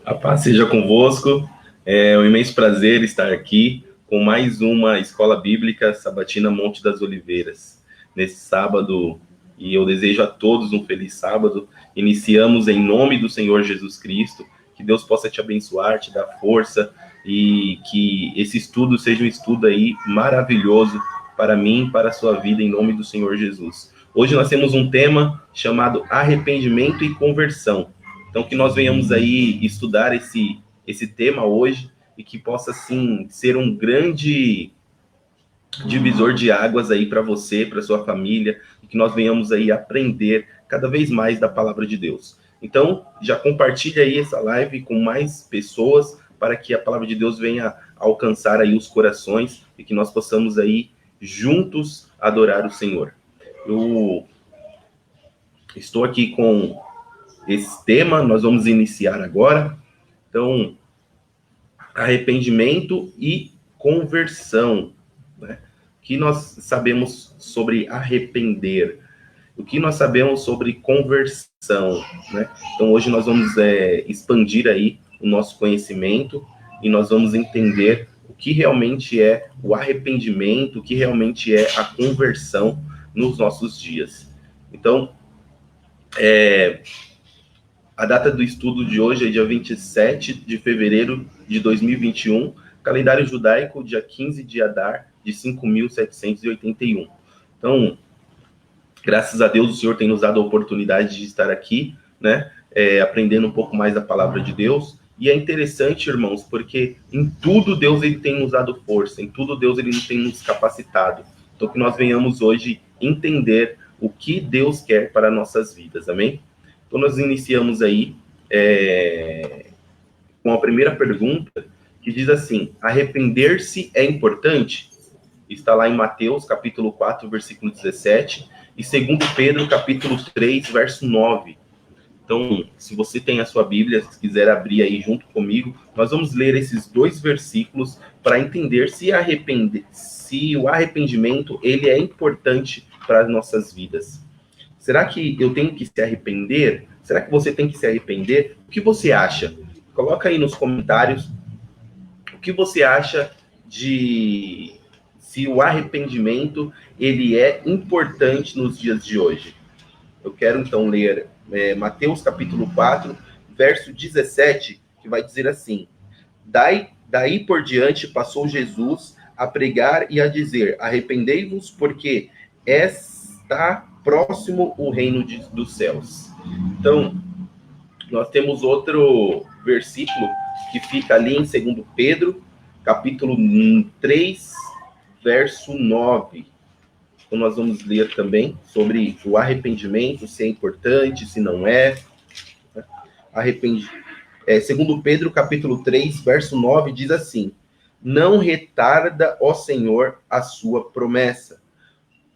A paz seja convosco. É um imenso prazer estar aqui com mais uma Escola Bíblica Sabatina Monte das Oliveiras, nesse sábado, e eu desejo a todos um feliz sábado. Iniciamos em nome do Senhor Jesus Cristo, que Deus possa te abençoar, te dar força, e que esse estudo seja um estudo aí maravilhoso para mim e para a sua vida, em nome do Senhor Jesus. Hoje nós temos um tema chamado arrependimento e conversão. Então, que nós venhamos aí estudar esse tema hoje e que possa, sim, ser um grande divisor de águas aí para você, para sua família, e que nós venhamos aí aprender cada vez mais da palavra de Deus. Então, já compartilha aí essa live com mais pessoas para que a palavra de Deus venha alcançar aí os corações e que nós possamos aí juntos adorar o Senhor. Eu estou aqui com esse tema, nós vamos iniciar agora. Então, arrependimento e conversão, né? O que nós sabemos sobre arrepender? O que nós sabemos sobre conversão, né? Então, hoje nós vamos expandir aí o nosso conhecimento e nós vamos entender o que realmente é o arrependimento, o que realmente é a conversão nos nossos dias. Então, a data do estudo de hoje é dia 27 de fevereiro de 2021, calendário judaico, dia 15 de Adar, de 5.781. Então, graças a Deus, o Senhor tem nos dado a oportunidade de estar aqui, né, aprendendo um pouco mais da palavra de Deus. E é interessante, irmãos, porque em tudo Deus ele tem nos dado força, em tudo Deus ele tem nos capacitado. Então, que nós venhamos hoje entender o que Deus quer para nossas vidas, amém? Então, nós iniciamos aí com a primeira pergunta, que diz assim: arrepender-se é importante? Está lá em Mateus, capítulo 4, versículo 17, e 2 Pedro, capítulo 3, verso 9. Então, se você tem a sua Bíblia, se quiser abrir aí junto comigo, nós vamos ler esses dois versículos para entender se o arrependimento ele é importante para as nossas vidas. Será que eu tenho que se arrepender? Será que você tem que se arrepender? O que você acha? Coloca aí nos comentários o que você acha de se o arrependimento ele é importante nos dias de hoje. Eu quero então ler Mateus capítulo 4, verso 17, que vai dizer assim: Daí por diante passou Jesus a pregar e a dizer: arrependei-vos, porque está próximo o reino dos céus. Então, nós temos outro versículo que fica ali em 2 Pedro, capítulo 3, verso 9. Então, nós vamos ler também sobre o arrependimento, se é importante, se não é. 2 Pedro, capítulo 3, verso 9, diz assim: não retarda, ó Senhor, a sua promessa,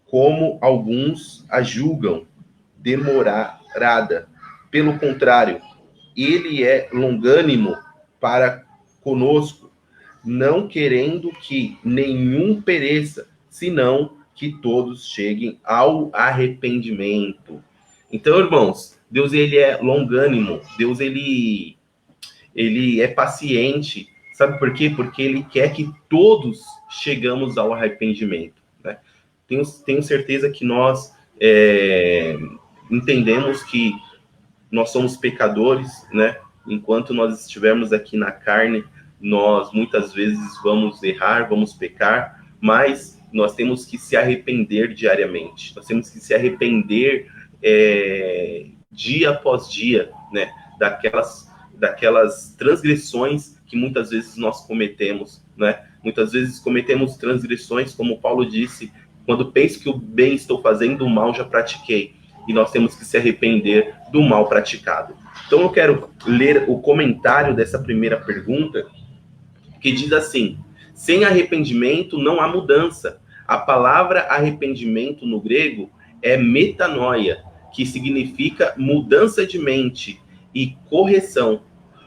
como alguns a julgam demorada. Pelo contrário, ele é longânimo para conosco, não querendo que nenhum pereça, senão que todos cheguem ao arrependimento. Então, irmãos, Deus ele é longânimo, Deus ele é paciente. Sabe por quê? Porque ele quer que todos chegamos ao arrependimento, né? Tenho certeza que nós entendemos que nós somos pecadores, né? Enquanto nós estivermos aqui na carne, nós muitas vezes vamos errar, vamos pecar, mas nós temos que se arrepender diariamente. Nós temos que se arrepender dia após dia, né? Daquelas transgressões que muitas vezes nós cometemos, né? Muitas vezes cometemos transgressões, como Paulo disse: quando penso que o bem estou fazendo, o mal já pratiquei. E nós temos que se arrepender do mal praticado. Então, eu quero ler o comentário dessa primeira pergunta, que diz assim: sem arrependimento não há mudança. A palavra arrependimento no grego é metanoia, que significa mudança de mente e correção.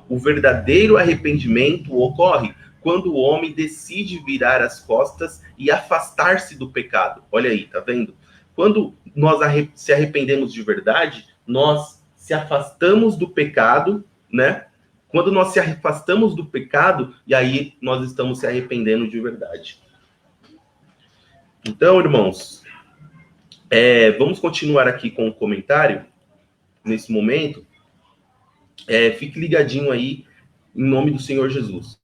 O verdadeiro arrependimento ocorre quando o homem decide virar as costas e afastar-se do pecado. Olha aí, tá vendo? Quando nós se arrependemos de verdade, nós se afastamos do pecado, né? Quando nós se afastamos do pecado, e aí nós estamos se arrependendo de verdade. Então, irmãos, vamos continuar aqui com o comentário, nesse momento. Fique ligadinho aí, em nome do Senhor Jesus.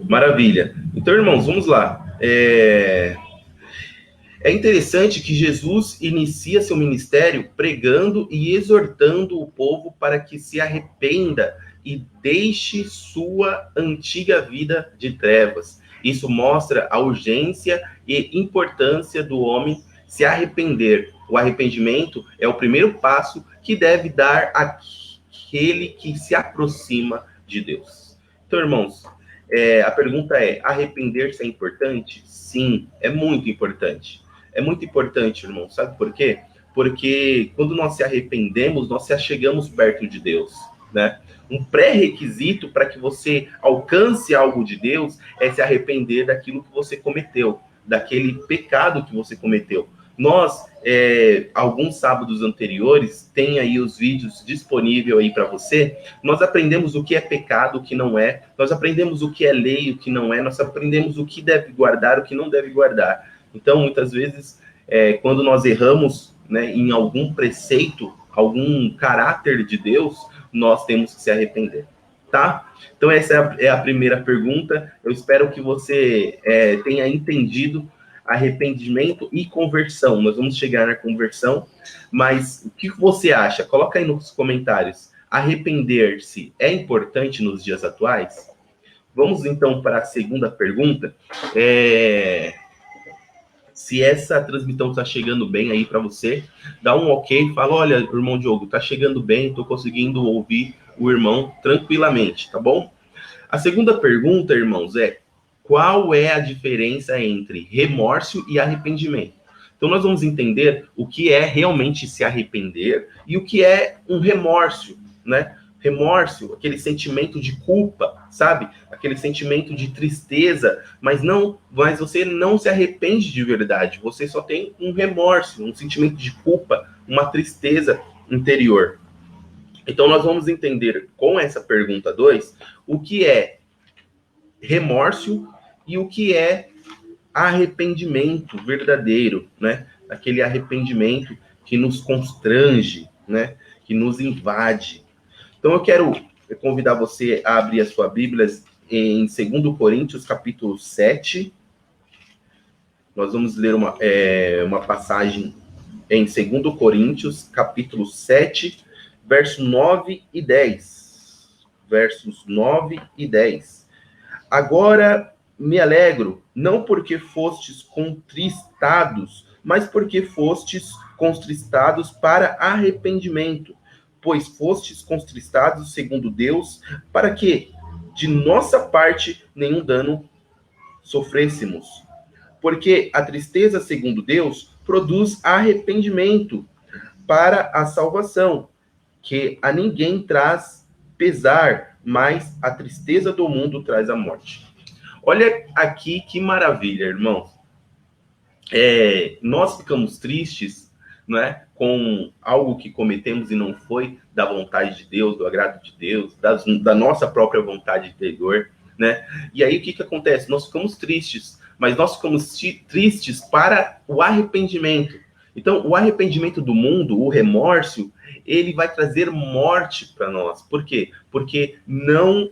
Maravilha. Então, irmãos, vamos lá. É interessante que Jesus inicia seu ministério pregando e exortando o povo para que se arrependa e deixe sua antiga vida de trevas. Isso mostra a urgência e importância do homem se arrepender. O arrependimento é o primeiro passo que deve dar aquele que se aproxima de Deus. Então, irmãos, a pergunta é: arrepender-se é importante? Sim, é muito importante. É muito importante, irmão. Sabe por quê? Porque quando nós se arrependemos, nós se achegamos perto de Deus, né? Um pré-requisito para que você alcance algo de Deus é se arrepender daquilo que você cometeu, daquele pecado que você cometeu. Nós, alguns sábados anteriores, tem aí os vídeos disponíveis aí para você. Nós aprendemos o que é pecado, o que não é. Nós aprendemos o que é lei, o que não é. Nós aprendemos o que deve guardar, o que não deve guardar. Então, muitas vezes, quando nós erramos, né, em algum preceito, algum caráter de Deus, nós temos que se arrepender, tá? Então, essa é a primeira pergunta. Eu espero que você tenha entendido arrependimento e conversão. Nós vamos chegar na conversão, mas o que você acha? Coloca aí nos comentários. Arrepender-se é importante nos dias atuais? Vamos, então, para a segunda pergunta. Se essa transmissão está chegando bem aí para você, dá um ok, fala: olha, irmão Diogo, está chegando bem, estou conseguindo ouvir o irmão tranquilamente, tá bom? A segunda pergunta, irmãos, qual é a diferença entre remorso e arrependimento? Então, nós vamos entender o que é realmente se arrepender e o que é um remorso, né? Remorso, aquele sentimento de culpa, sabe? Aquele sentimento de tristeza, mas você não se arrepende de verdade. Você só tem um remorso, um sentimento de culpa, uma tristeza interior. Então, nós vamos entender com essa pergunta 2 o que é remorso e o que é arrependimento verdadeiro, né? Aquele arrependimento que nos constrange, né? Que nos invade. Então, eu quero convidar você a abrir a sua Bíblia em 2 Coríntios, capítulo 7. Nós vamos ler uma passagem em 2 Coríntios, capítulo 7, versos 9 e 10. Versos 9 e 10. Agora me alegro, não porque fostes contristados, mas porque fostes contristados para arrependimento. Pois fostes contristados segundo Deus, para que de nossa parte nenhum dano sofrêssemos. Porque a tristeza segundo Deus produz arrependimento para a salvação, que a ninguém traz pesar, mas a tristeza do mundo traz a morte. Olha aqui que maravilha, irmãos. Nós ficamos tristes, né, com algo que cometemos e não foi da vontade de Deus, do agrado de Deus, da nossa própria vontade interior, né? E aí o que acontece? Nós ficamos tristes, mas nós ficamos tristes para o arrependimento. Então, o arrependimento do mundo, o remorso, ele vai trazer morte para nós. Por quê? Porque não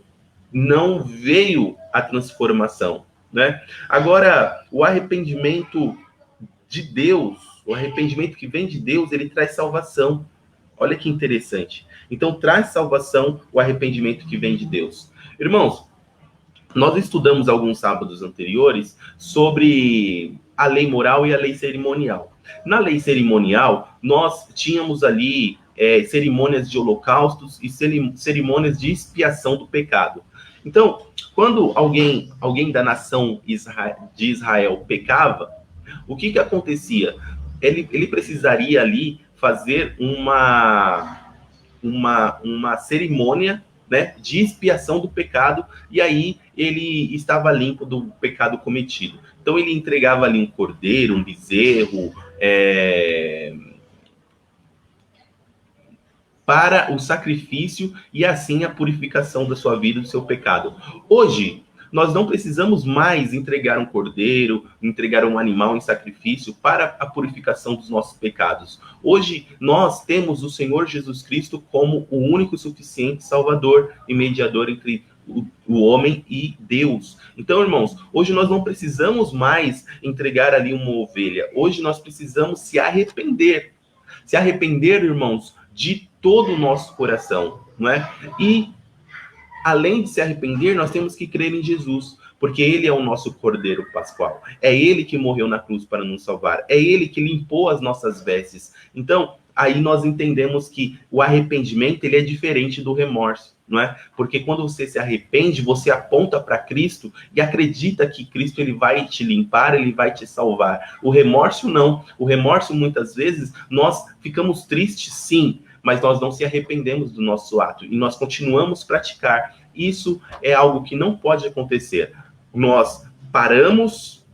veio a transformação, né? Agora, o arrependimento de Deus, o arrependimento que vem de Deus, ele traz salvação. Olha que interessante. Então, traz salvação o arrependimento que vem de Deus. Irmãos, nós estudamos alguns sábados anteriores sobre a lei moral e a lei cerimonial. Na lei cerimonial, nós tínhamos ali cerimônias de holocaustos e cerimônias de expiação do pecado. Então, quando alguém da nação de Israel pecava, o que acontecia? ele precisaria ali fazer uma cerimônia, né, de expiação do pecado, e aí ele estava limpo do pecado cometido. Então ele entregava ali um cordeiro, um bezerro, para o sacrifício e assim a purificação da sua vida, do seu pecado. Hoje, nós não precisamos mais entregar um cordeiro, entregar um animal em sacrifício para a purificação dos nossos pecados. Hoje, nós temos o Senhor Jesus Cristo como o único e suficiente Salvador e mediador entre o homem e Deus. Então, irmãos, hoje nós não precisamos mais entregar ali uma ovelha. Hoje nós precisamos se arrepender. Se arrepender, irmãos, de todo o nosso coração, não é? E, além de se arrepender, nós temos que crer em Jesus, porque ele é o nosso Cordeiro Pascual. É ele que morreu na cruz para nos salvar. É ele que limpou as nossas vestes. Então, aí nós entendemos que o arrependimento, ele é diferente do remorso, não é? Porque quando você se arrepende, você aponta para Cristo e acredita que Cristo, ele vai te limpar, ele vai te salvar. O remorso não. O remorso, muitas vezes, nós ficamos tristes, sim, mas nós não se arrependemos do nosso ato e nós continuamos a praticar. Isso é algo que não pode acontecer. Nós paramos,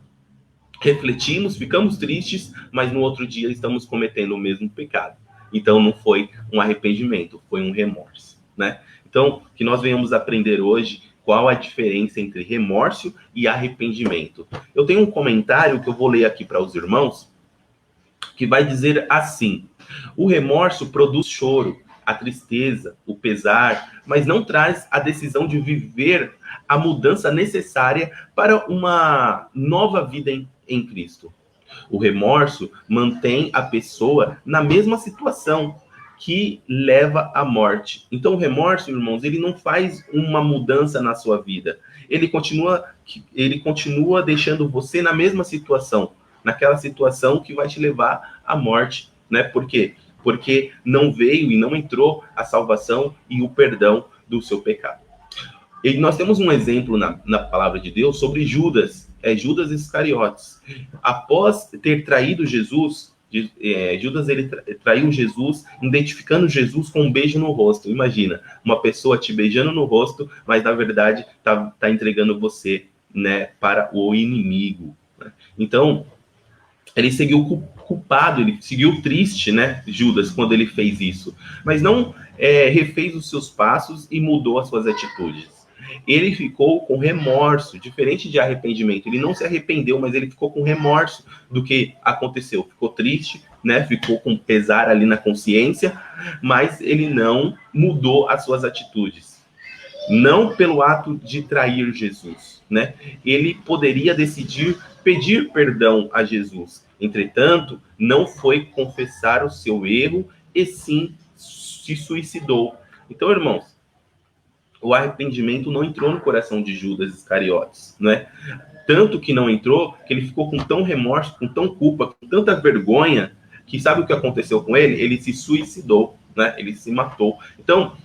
refletimos, ficamos tristes, mas no outro dia estamos cometendo o mesmo pecado. Então não foi um arrependimento, foi um remorso, né? Então, que nós venhamos aprender hoje qual a diferença entre remorso e arrependimento. Eu tenho um comentário que eu vou ler aqui para os irmãos, que vai dizer assim: o remorso produz choro, a tristeza, o pesar, mas não traz a decisão de viver a mudança necessária para uma nova vida em Cristo. O remorso mantém a pessoa na mesma situação, que leva à morte. Então, o remorso, irmãos, ele não faz uma mudança na sua vida. Ele continua deixando você na mesma situação, naquela situação que vai te levar à morte, né? Por quê? Porque não veio e não entrou a salvação e o perdão do seu pecado. E nós temos um exemplo na palavra de Deus sobre Judas, Judas Iscariotes. Após ter traído Jesus, Judas ele traiu Jesus, identificando Jesus com um beijo no rosto. Imagina, uma pessoa te beijando no rosto, mas na verdade tá entregando você, né, para o inimigo, né? Então, ele seguiu culpado, ele seguiu triste, né, Judas, quando ele fez isso. Mas não refez os seus passos e mudou as suas atitudes. Ele ficou com remorso, diferente de arrependimento. Ele não se arrependeu, mas ele ficou com remorso do que aconteceu. Ficou triste, né? Ficou com pesar ali na consciência, mas ele não mudou as suas atitudes. Não pelo ato de trair Jesus, né? Ele poderia decidir pedir perdão a Jesus. Entretanto, não foi confessar o seu erro e sim se suicidou. Então, irmãos, o arrependimento não entrou no coração de Judas Iscariotes, né? Tanto que não entrou, que ele ficou com tão remorso, com tão culpa, com tanta vergonha, que sabe o que aconteceu com ele? Ele se suicidou, né? Ele se matou. Então,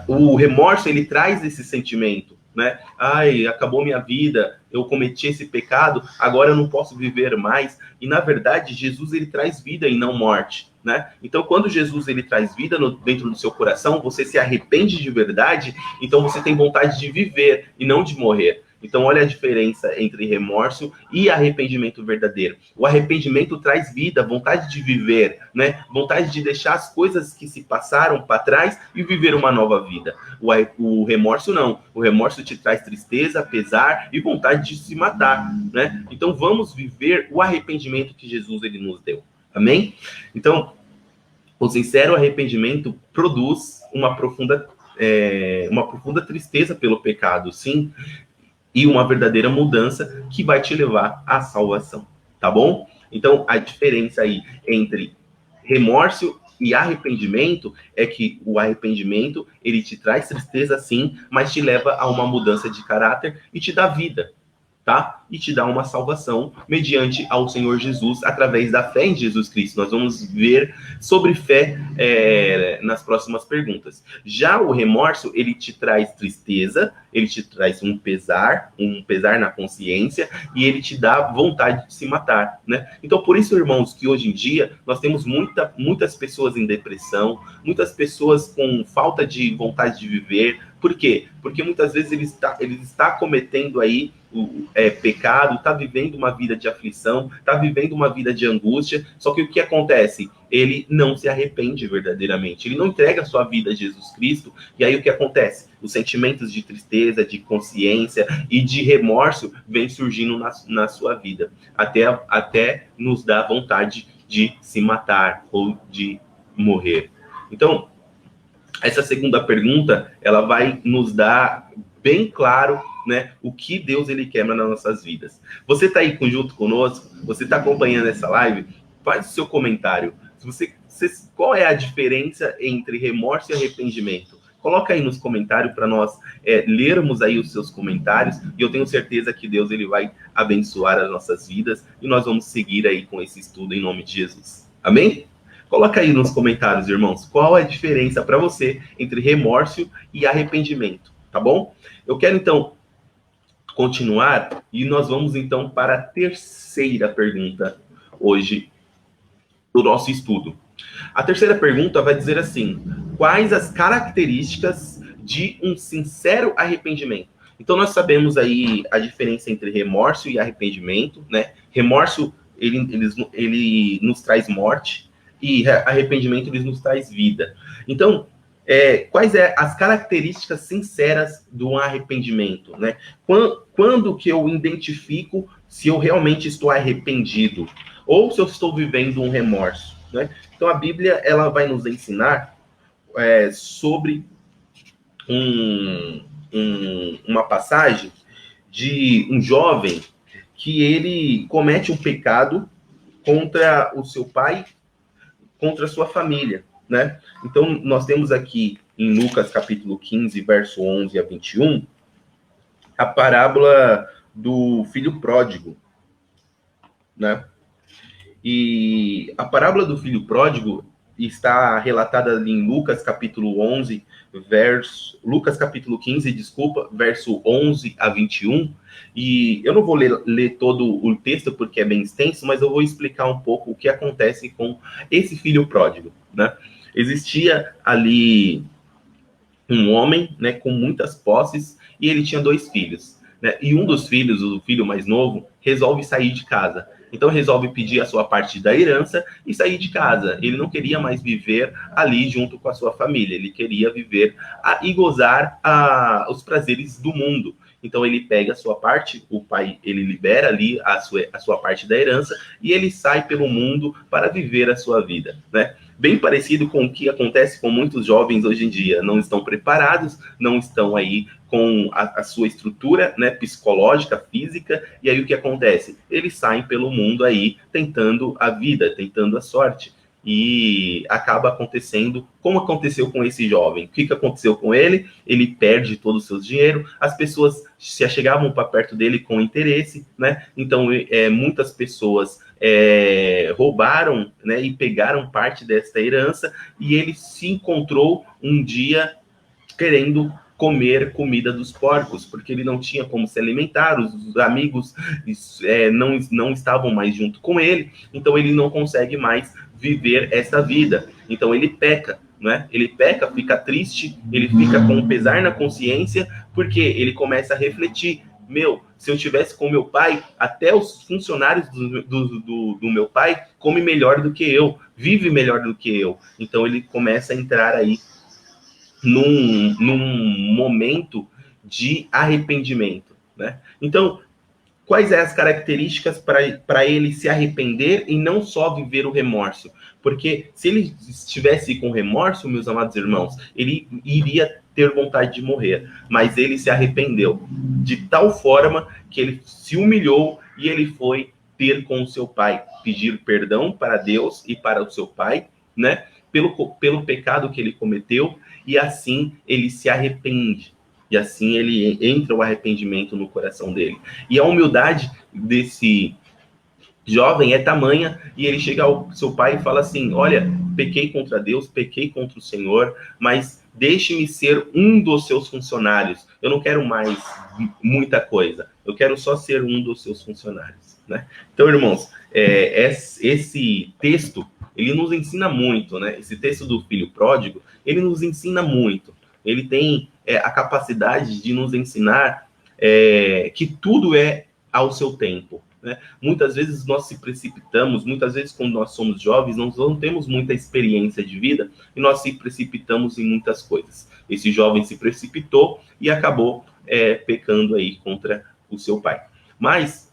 o remorso, ele traz esse sentimento, né? Ai, acabou minha vida, eu cometi esse pecado, agora eu não posso viver mais. E, na verdade, Jesus, ele traz vida e não morte, né? Então, quando Jesus, ele traz vida dentro do seu coração, você se arrepende de verdade, então você tem vontade de viver e não de morrer. Então, olha a diferença entre remorso e arrependimento verdadeiro. O arrependimento traz vida, vontade de viver, né? Vontade de deixar as coisas que se passaram para trás e viver uma nova vida. O remorso não. O remorso te traz tristeza, pesar e vontade de se matar, né? Então, vamos viver o arrependimento que Jesus, ele nos deu. Amém? Então, o sincero arrependimento produz uma profunda tristeza pelo pecado, sim, e uma verdadeira mudança que vai te levar à salvação, tá bom? Então, a diferença aí entre remorso e arrependimento é que o arrependimento, ele te traz tristeza sim, mas te leva a uma mudança de caráter e te dá vida, tá? E te dá uma salvação mediante ao Senhor Jesus, através da fé em Jesus Cristo. Nós vamos ver sobre fé nas próximas perguntas. Já o remorso, ele te traz tristeza, ele te traz um pesar na consciência, e ele te dá vontade de se matar, né? Então, por isso, irmãos, que hoje em dia nós temos muitas pessoas em depressão, muitas pessoas com falta de vontade de viver. Por quê? Porque muitas vezes ele está cometendo aí pecado, está vivendo uma vida de aflição, está vivendo uma vida de angústia, só que o que acontece? Ele não se arrepende verdadeiramente, ele não entrega a sua vida a Jesus Cristo, e aí o que acontece? Os sentimentos de tristeza, de consciência e de remorso vêm surgindo na sua vida, até nos dá vontade de se matar ou de morrer. Então, essa segunda pergunta, ela vai nos dar bem claro, né, o que Deus ele quer nas nossas vidas. Você está aí junto conosco? Você está acompanhando essa live? Faz o seu comentário. Qual é a diferença entre remorso e arrependimento? Coloca aí nos comentários para nós lermos aí os seus comentários, e eu tenho certeza que Deus ele vai abençoar as nossas vidas, e nós vamos seguir aí com esse estudo em nome de Jesus. Amém? Coloca aí nos comentários, irmãos, qual é a diferença para você entre remorso e arrependimento, tá bom? Eu quero, então, continuar, e nós vamos, então, para a terceira pergunta hoje do nosso estudo. A terceira pergunta vai dizer assim: quais as características de um sincero arrependimento? Então, nós sabemos aí a diferença entre remorso e arrependimento, né? Remorso, ele nos traz morte, e arrependimento ele nos traz vida. Então, quais são as características sinceras do arrependimento, né? Quando que eu identifico se eu realmente estou arrependido ou se eu estou vivendo um remorso, né? Então, a Bíblia ela vai nos ensinar sobre uma passagem de um jovem que ele comete um pecado contra o seu pai, contra a sua família, né? Então, nós temos aqui em Lucas capítulo 15, verso 11 a 21, a parábola do filho pródigo, né? E a parábola do filho pródigo está relatada ali em Lucas capítulo 11, Lucas capítulo 15, desculpa, verso 11 a 21, e eu não vou ler todo o texto porque é bem extenso, mas eu vou explicar um pouco o que acontece com esse filho pródigo, né? Existia ali um homem, né, com muitas posses, e ele tinha 2 filhos, né? E um dos filhos, o filho mais novo, resolve sair de casa. Então resolve pedir a sua parte da herança e sair de casa. Ele não queria mais viver ali junto com a sua família. Ele queria viver e gozar os prazeres do mundo. Então ele pega a sua parte, o pai ele libera ali a sua parte da herança e ele sai pelo mundo para viver a sua vida, né? Bem parecido com o que acontece com muitos jovens hoje em dia. Não estão preparados, não estão aí com a sua estrutura, né, psicológica, física, e aí o que acontece? Eles saem pelo mundo aí tentando a vida, tentando a sorte. E acaba acontecendo como aconteceu com esse jovem. O que aconteceu com ele? Ele perde todo o seu dinheiro, as pessoas se achegavam para perto dele com interesse, né? Então, muitas pessoas roubaram, né, e pegaram parte desta herança, e ele se encontrou um dia querendo comer comida dos porcos, porque ele não tinha como se alimentar, os amigos não estavam mais junto com ele, então ele não consegue mais viver essa vida. Então ele peca, né? Ele peca, fica triste, ele fica com um pesar na consciência, porque ele começa a refletir: se eu tivesse com meu pai, até os funcionários do meu pai comem melhor do que eu, vive melhor do que eu. Então ele começa a entrar aí num momento de arrependimento, né? Então, quais são as características para ele se arrepender e não só viver o remorso? Porque se ele estivesse com remorso, meus amados irmãos, ele iria ter vontade de morrer, mas ele se arrependeu de tal forma que ele se humilhou e ele foi ter com o seu pai, pedir perdão para Deus e para o seu pai, né? Pelo pecado que ele cometeu, e assim ele se arrepende, E assim ele entra o arrependimento no coração dele. E a humildade desse jovem é tamanha, e ele chega ao seu pai e fala assim: olha, pequei contra Deus, pequei contra o Senhor, mas deixe-me ser um dos seus funcionários. Eu não quero mais muita coisa, eu quero só ser um dos seus funcionários, né? Então, irmãos, esse texto, ele nos ensina muito, né? Esse texto do filho pródigo, ele nos ensina muito. Ele tem a capacidade de nos ensinar que tudo é ao seu tempo, né? Muitas vezes nós se precipitamos, muitas vezes quando nós somos jovens, nós não temos muita experiência de vida e nós se precipitamos em muitas coisas. Esse jovem se precipitou e acabou pecando aí contra o seu pai. Mas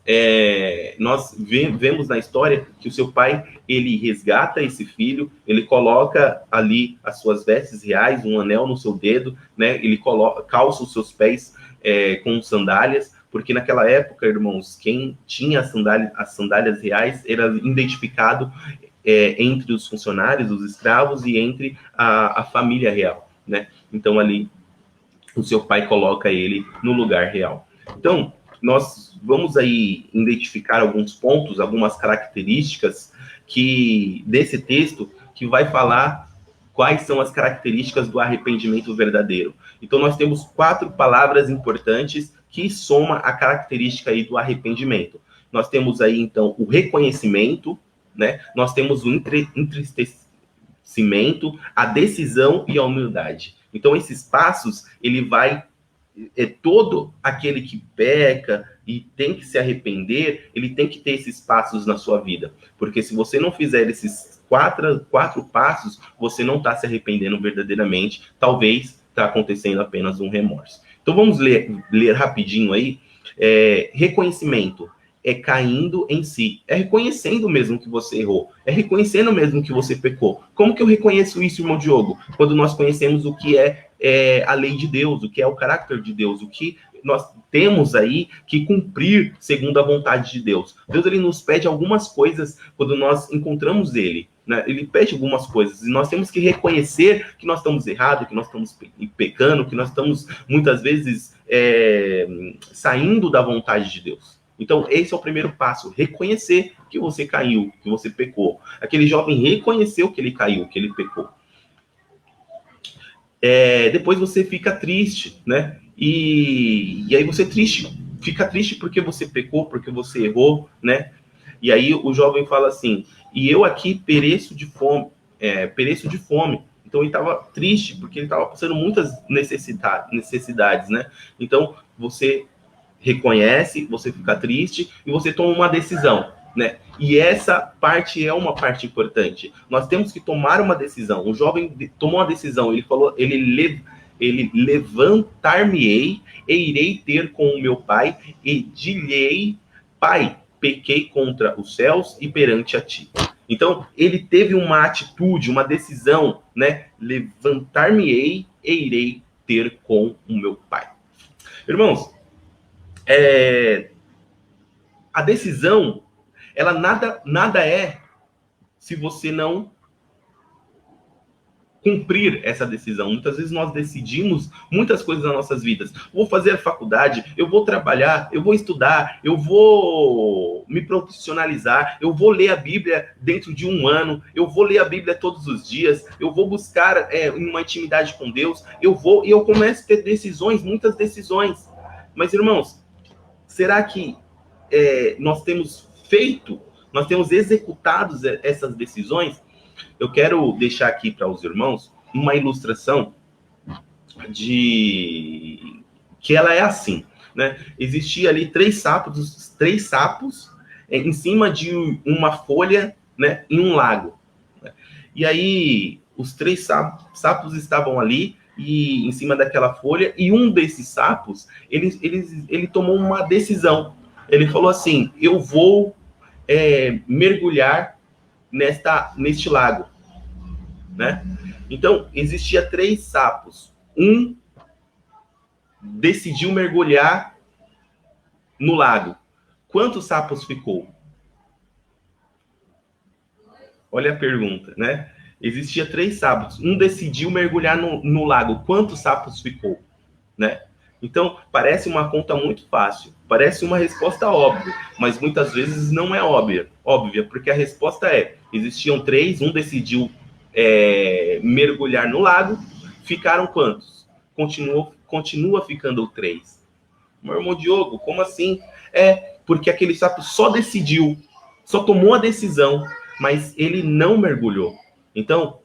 nós vemos na história que o seu pai, ele resgata esse filho, ele coloca ali as suas vestes reais, um anel no seu dedo, né? Ele calça os seus pés com sandálias, porque naquela época, irmãos, quem tinha as sandálias reais era identificado entre os funcionários, os escravos, e entre a família real, né? Então ali o seu pai coloca ele no lugar real. Então, nós vamos aí identificar alguns pontos, algumas características desse texto que vai falar quais são as características do arrependimento verdadeiro. Então, nós temos 4 palavras importantes que soma a característica aí do arrependimento. Nós temos aí, então, o reconhecimento, né? Nós temos o entristecimento, a decisão e a humildade. Então, esses passos, ele vai... todo aquele que peca e tem que se arrepender, ele tem que ter esses passos na sua vida. Porque se você não fizer esses quatro passos, você não está se arrependendo verdadeiramente. Talvez está acontecendo apenas um remorso. Então vamos ler rapidinho aí. Reconhecimento é caindo em si. É reconhecendo mesmo que você errou. É reconhecendo mesmo que você pecou. Como que eu reconheço isso, irmão Diogo? Quando nós conhecemos o que é a lei de Deus, o que é o caráter de Deus, o que nós temos aí que cumprir segundo a vontade de Deus. Deus, ele nos pede algumas coisas quando nós encontramos ele, né? Ele pede algumas coisas e nós temos que reconhecer que nós estamos errados, que nós estamos pecando, que nós estamos muitas vezes saindo da vontade de Deus. Então, esse é o primeiro passo, reconhecer que você caiu, que você pecou. Aquele jovem reconheceu que ele caiu, que ele pecou. Depois você fica triste, né? E aí você fica triste porque você pecou, porque você errou, né? E aí o jovem fala assim: e eu aqui pereço de fome. Então ele estava triste porque ele estava passando muitas necessidades, né? Então você reconhece, você fica triste e você toma uma decisão, né? E essa parte é uma parte importante. Nós temos que tomar uma decisão. O jovem tomou uma decisão. Ele falou, ele levantar-me-ei e irei ter com o meu pai e dir-lhe-ei: pai, pequei contra os céus e perante a ti. Então, ele teve uma atitude, uma decisão, né? Levantar-me-ei e irei ter com o meu pai. Irmãos, a decisão, ela nada é se você não cumprir essa decisão. Muitas vezes nós decidimos muitas coisas nas nossas vidas. Vou fazer a faculdade, eu vou trabalhar, eu vou estudar, eu vou me profissionalizar, eu vou ler a Bíblia dentro de 1 ano, eu vou ler a Bíblia todos os dias, eu vou buscar uma intimidade com Deus, e eu começo a ter decisões, muitas decisões. Mas, irmãos, será que nós temos executado essas decisões? Eu quero deixar aqui para os irmãos uma ilustração que ela é assim, né? Existia ali 3 sapos em cima de uma folha, né, em um lago. Né? E aí os 3 sapos estavam ali e em cima daquela folha, e um desses sapos, ele tomou uma decisão. Ele falou assim: eu vou mergulhar neste lago, né? Então, existia 3 sapos. Um decidiu mergulhar no lago. Quantos sapos ficou? Olha a pergunta, né? Existia 3 sapos. Um decidiu mergulhar no lago. Quantos sapos ficou? Né? Então, parece uma conta muito fácil, parece uma resposta óbvia, mas muitas vezes não é óbvia, porque a resposta é, existiam três, um decidiu mergulhar no lago, ficaram quantos? Continua ficando três. Meu irmão Diogo, como assim? Porque aquele sapo só decidiu, só tomou a decisão, mas ele não mergulhou. Então,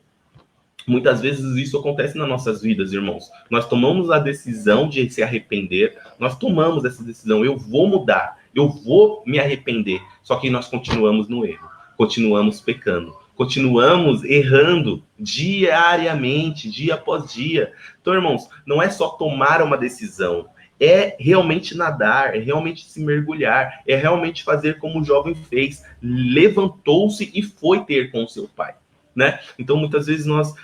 muitas vezes isso acontece nas nossas vidas, irmãos. Nós tomamos a decisão de se arrepender, nós tomamos essa decisão, eu vou mudar, eu vou me arrepender, só que nós continuamos no erro, continuamos pecando, continuamos errando diariamente, dia após dia. Então, irmãos, não é só tomar uma decisão, é realmente nadar, é realmente se mergulhar, é realmente fazer como o jovem fez, levantou-se e foi ter com seu pai. Né? Então, muitas vezes nós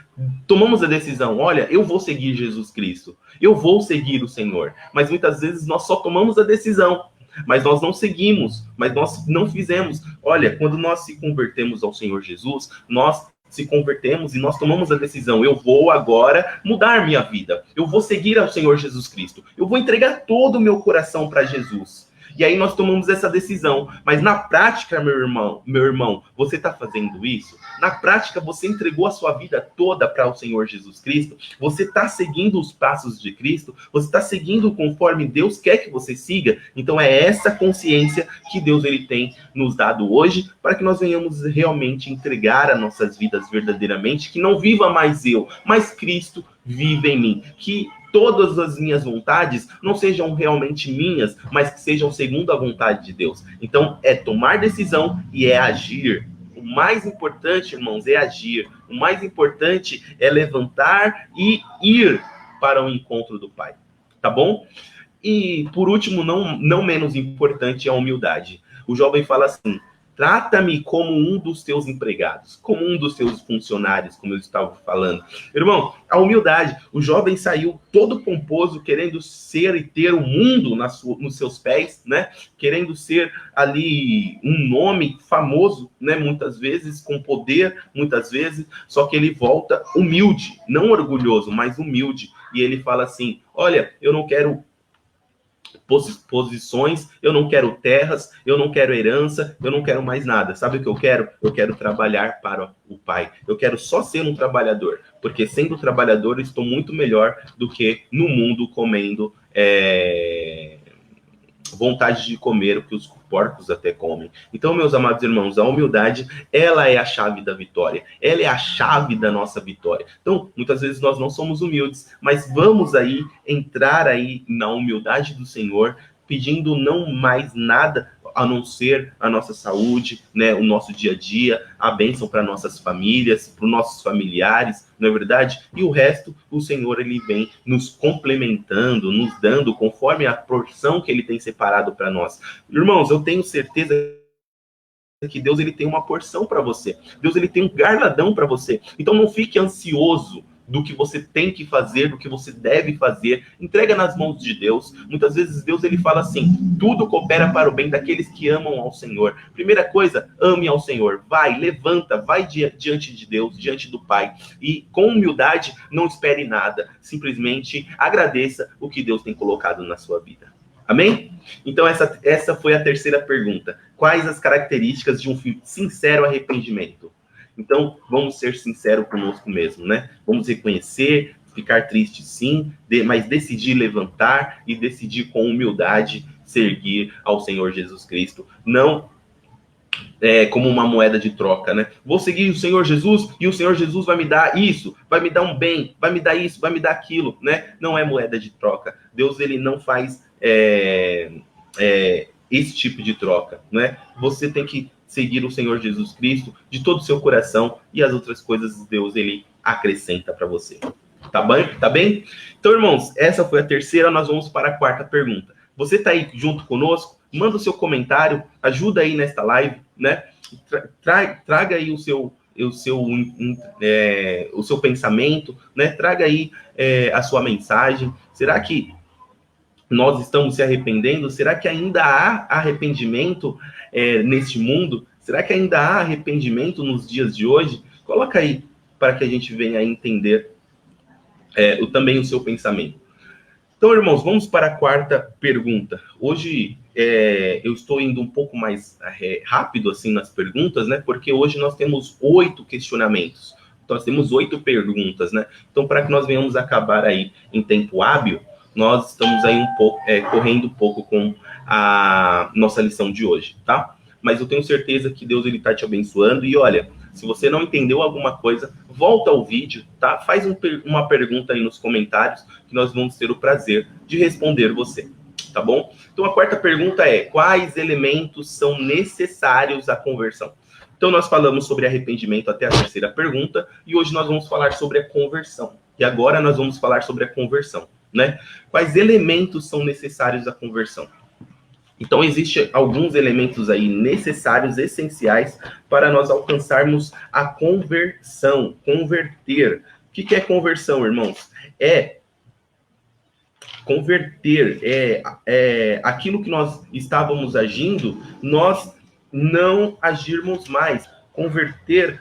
tomamos a decisão, olha, eu vou seguir Jesus Cristo, eu vou seguir o Senhor, mas muitas vezes nós só tomamos a decisão, mas nós não seguimos, mas nós não fizemos. Olha, quando nós se convertemos ao Senhor Jesus, nós se convertemos e nós tomamos a decisão, eu vou agora mudar minha vida, eu vou seguir ao Senhor Jesus Cristo, eu vou entregar todo o meu coração para Jesus. E aí nós tomamos essa decisão. Mas na prática, meu irmão, você está fazendo isso? Na prática, você entregou a sua vida toda para o Senhor Jesus Cristo? Você está seguindo os passos de Cristo? Você está seguindo conforme Deus quer que você siga? Então é essa consciência que Deus ele tem nos dado hoje para que nós venhamos realmente entregar as nossas vidas verdadeiramente, que não viva mais eu, mas Cristo vive em mim. Que todas as minhas vontades não sejam realmente minhas, mas que sejam segundo a vontade de Deus. Então, é tomar decisão e é agir. O mais importante, irmãos, é agir. O mais importante é levantar e ir para o encontro do Pai. Tá bom? E, por último, não menos importante, é a humildade. O jovem fala assim, trata-me como um dos teus empregados, como um dos teus funcionários, como eu estava falando. Irmão, a humildade. O jovem saiu todo pomposo, querendo ser e ter o mundo nos seus pés, né? Querendo ser ali um nome famoso, né? Muitas vezes, com poder, muitas vezes. Só que ele volta humilde, não orgulhoso, mas humilde. E ele fala assim, olha, eu não quero posições, eu não quero terras, eu não quero herança, eu não quero mais nada. Sabe o que eu quero? Eu quero trabalhar para o Pai. Eu quero só ser um trabalhador, porque sendo trabalhador eu estou muito melhor do que no mundo comendo vontade de comer o que os porcos até comem. Então, meus amados irmãos, a humildade, ela é a chave da vitória. Ela é a chave da nossa vitória. Então, muitas vezes nós não somos humildes, mas vamos aí entrar aí na humildade do Senhor, pedindo não mais nada a não ser a nossa saúde, né, o nosso dia a dia, a bênção para nossas famílias, para os nossos familiares, não é verdade? E o resto, o Senhor, ele vem nos complementando, nos dando conforme a porção que ele tem separado para nós. Irmãos, eu tenho certeza que Deus ele tem uma porção para você. Deus ele tem um galardão para você. Então não fique ansioso do que você tem que fazer, do que você deve fazer. Entrega nas mãos de Deus. Muitas vezes Deus ele fala assim, tudo coopera para o bem daqueles que amam ao Senhor. Primeira coisa, ame ao Senhor. Vai, levanta, vai diante de Deus, diante do Pai. E com humildade, não espere nada. Simplesmente agradeça o que Deus tem colocado na sua vida. Amém? Então essa foi a terceira pergunta. Quais as características de um sincero arrependimento? Então, vamos ser sinceros conosco mesmo, né? Vamos reconhecer, ficar triste sim, mas decidir levantar e decidir com humildade seguir ao Senhor Jesus Cristo. Não como uma moeda de troca, né? Vou seguir o Senhor Jesus e o Senhor Jesus vai me dar isso, vai me dar um bem, vai me dar isso, vai me dar aquilo, né? Não é moeda de troca. Deus, ele não faz esse tipo de troca, né? Você tem que seguir o Senhor Jesus Cristo de todo o seu coração e as outras coisas Deus ele acrescenta para você. Tá bem? Tá bem? Então, irmãos, essa foi a terceira, nós vamos para a quarta pergunta. Você tá aí junto conosco? Manda o seu comentário, ajuda aí nesta live, né? Traga aí o seu pensamento, né? Traga aí a sua mensagem. Será que nós estamos se arrependendo? Será que ainda há arrependimento neste mundo? Será que ainda há arrependimento nos dias de hoje? Coloca aí para que a gente venha a entender também o seu pensamento. Então, irmãos, vamos para a quarta pergunta. Hoje eu estou indo um pouco mais rápido assim nas perguntas, né? Porque hoje nós temos 8 questionamentos. Nós temos 8 perguntas, né? Então, para que nós venhamos acabar aí em tempo hábil, nós estamos aí um pouco correndo um pouco com a nossa lição de hoje, tá? Mas eu tenho certeza que Deus ele está te abençoando. E olha, se você não entendeu alguma coisa, volta ao vídeo, tá? Faz uma pergunta aí nos comentários que nós vamos ter o prazer de responder você, tá bom? Então a quarta pergunta é: quais elementos são necessários à conversão? Então nós falamos sobre arrependimento até a terceira pergunta e hoje nós vamos falar sobre a conversão. E agora nós vamos falar sobre a conversão, né? Quais elementos são necessários à conversão? Então, existem alguns elementos aí necessários, essenciais, para nós alcançarmos a conversão, converter. O que é conversão, irmãos? É converter, aquilo que nós estávamos agindo, nós não agirmos mais. Converter,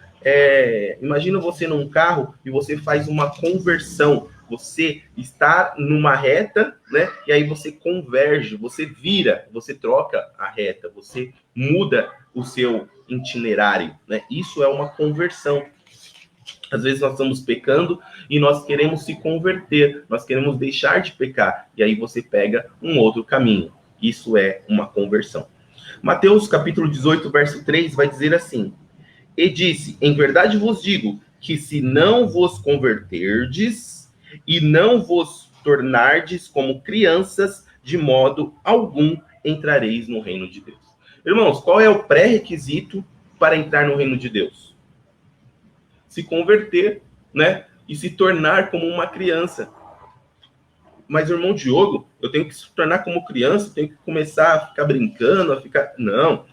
imagina você num carro e você faz uma conversão. Você está numa reta, né? E aí você converge, você vira, você troca a reta, você muda o seu itinerário, né? Isso é uma conversão. Às vezes nós estamos pecando e nós queremos se converter, nós queremos deixar de pecar, e aí você pega um outro caminho. Isso é uma conversão. Mateus capítulo 18, verso 3 vai dizer assim: e disse, em verdade vos digo, que se não vos converterdes e não vos tornardes como crianças, de modo algum entrareis no reino de Deus. Irmãos, qual é o pré-requisito para entrar no reino de Deus? Se converter, né? E se tornar como uma criança. Mas, irmão Diogo, eu tenho que se tornar como criança, tenho que começar a ficar brincando, a ficar... Não.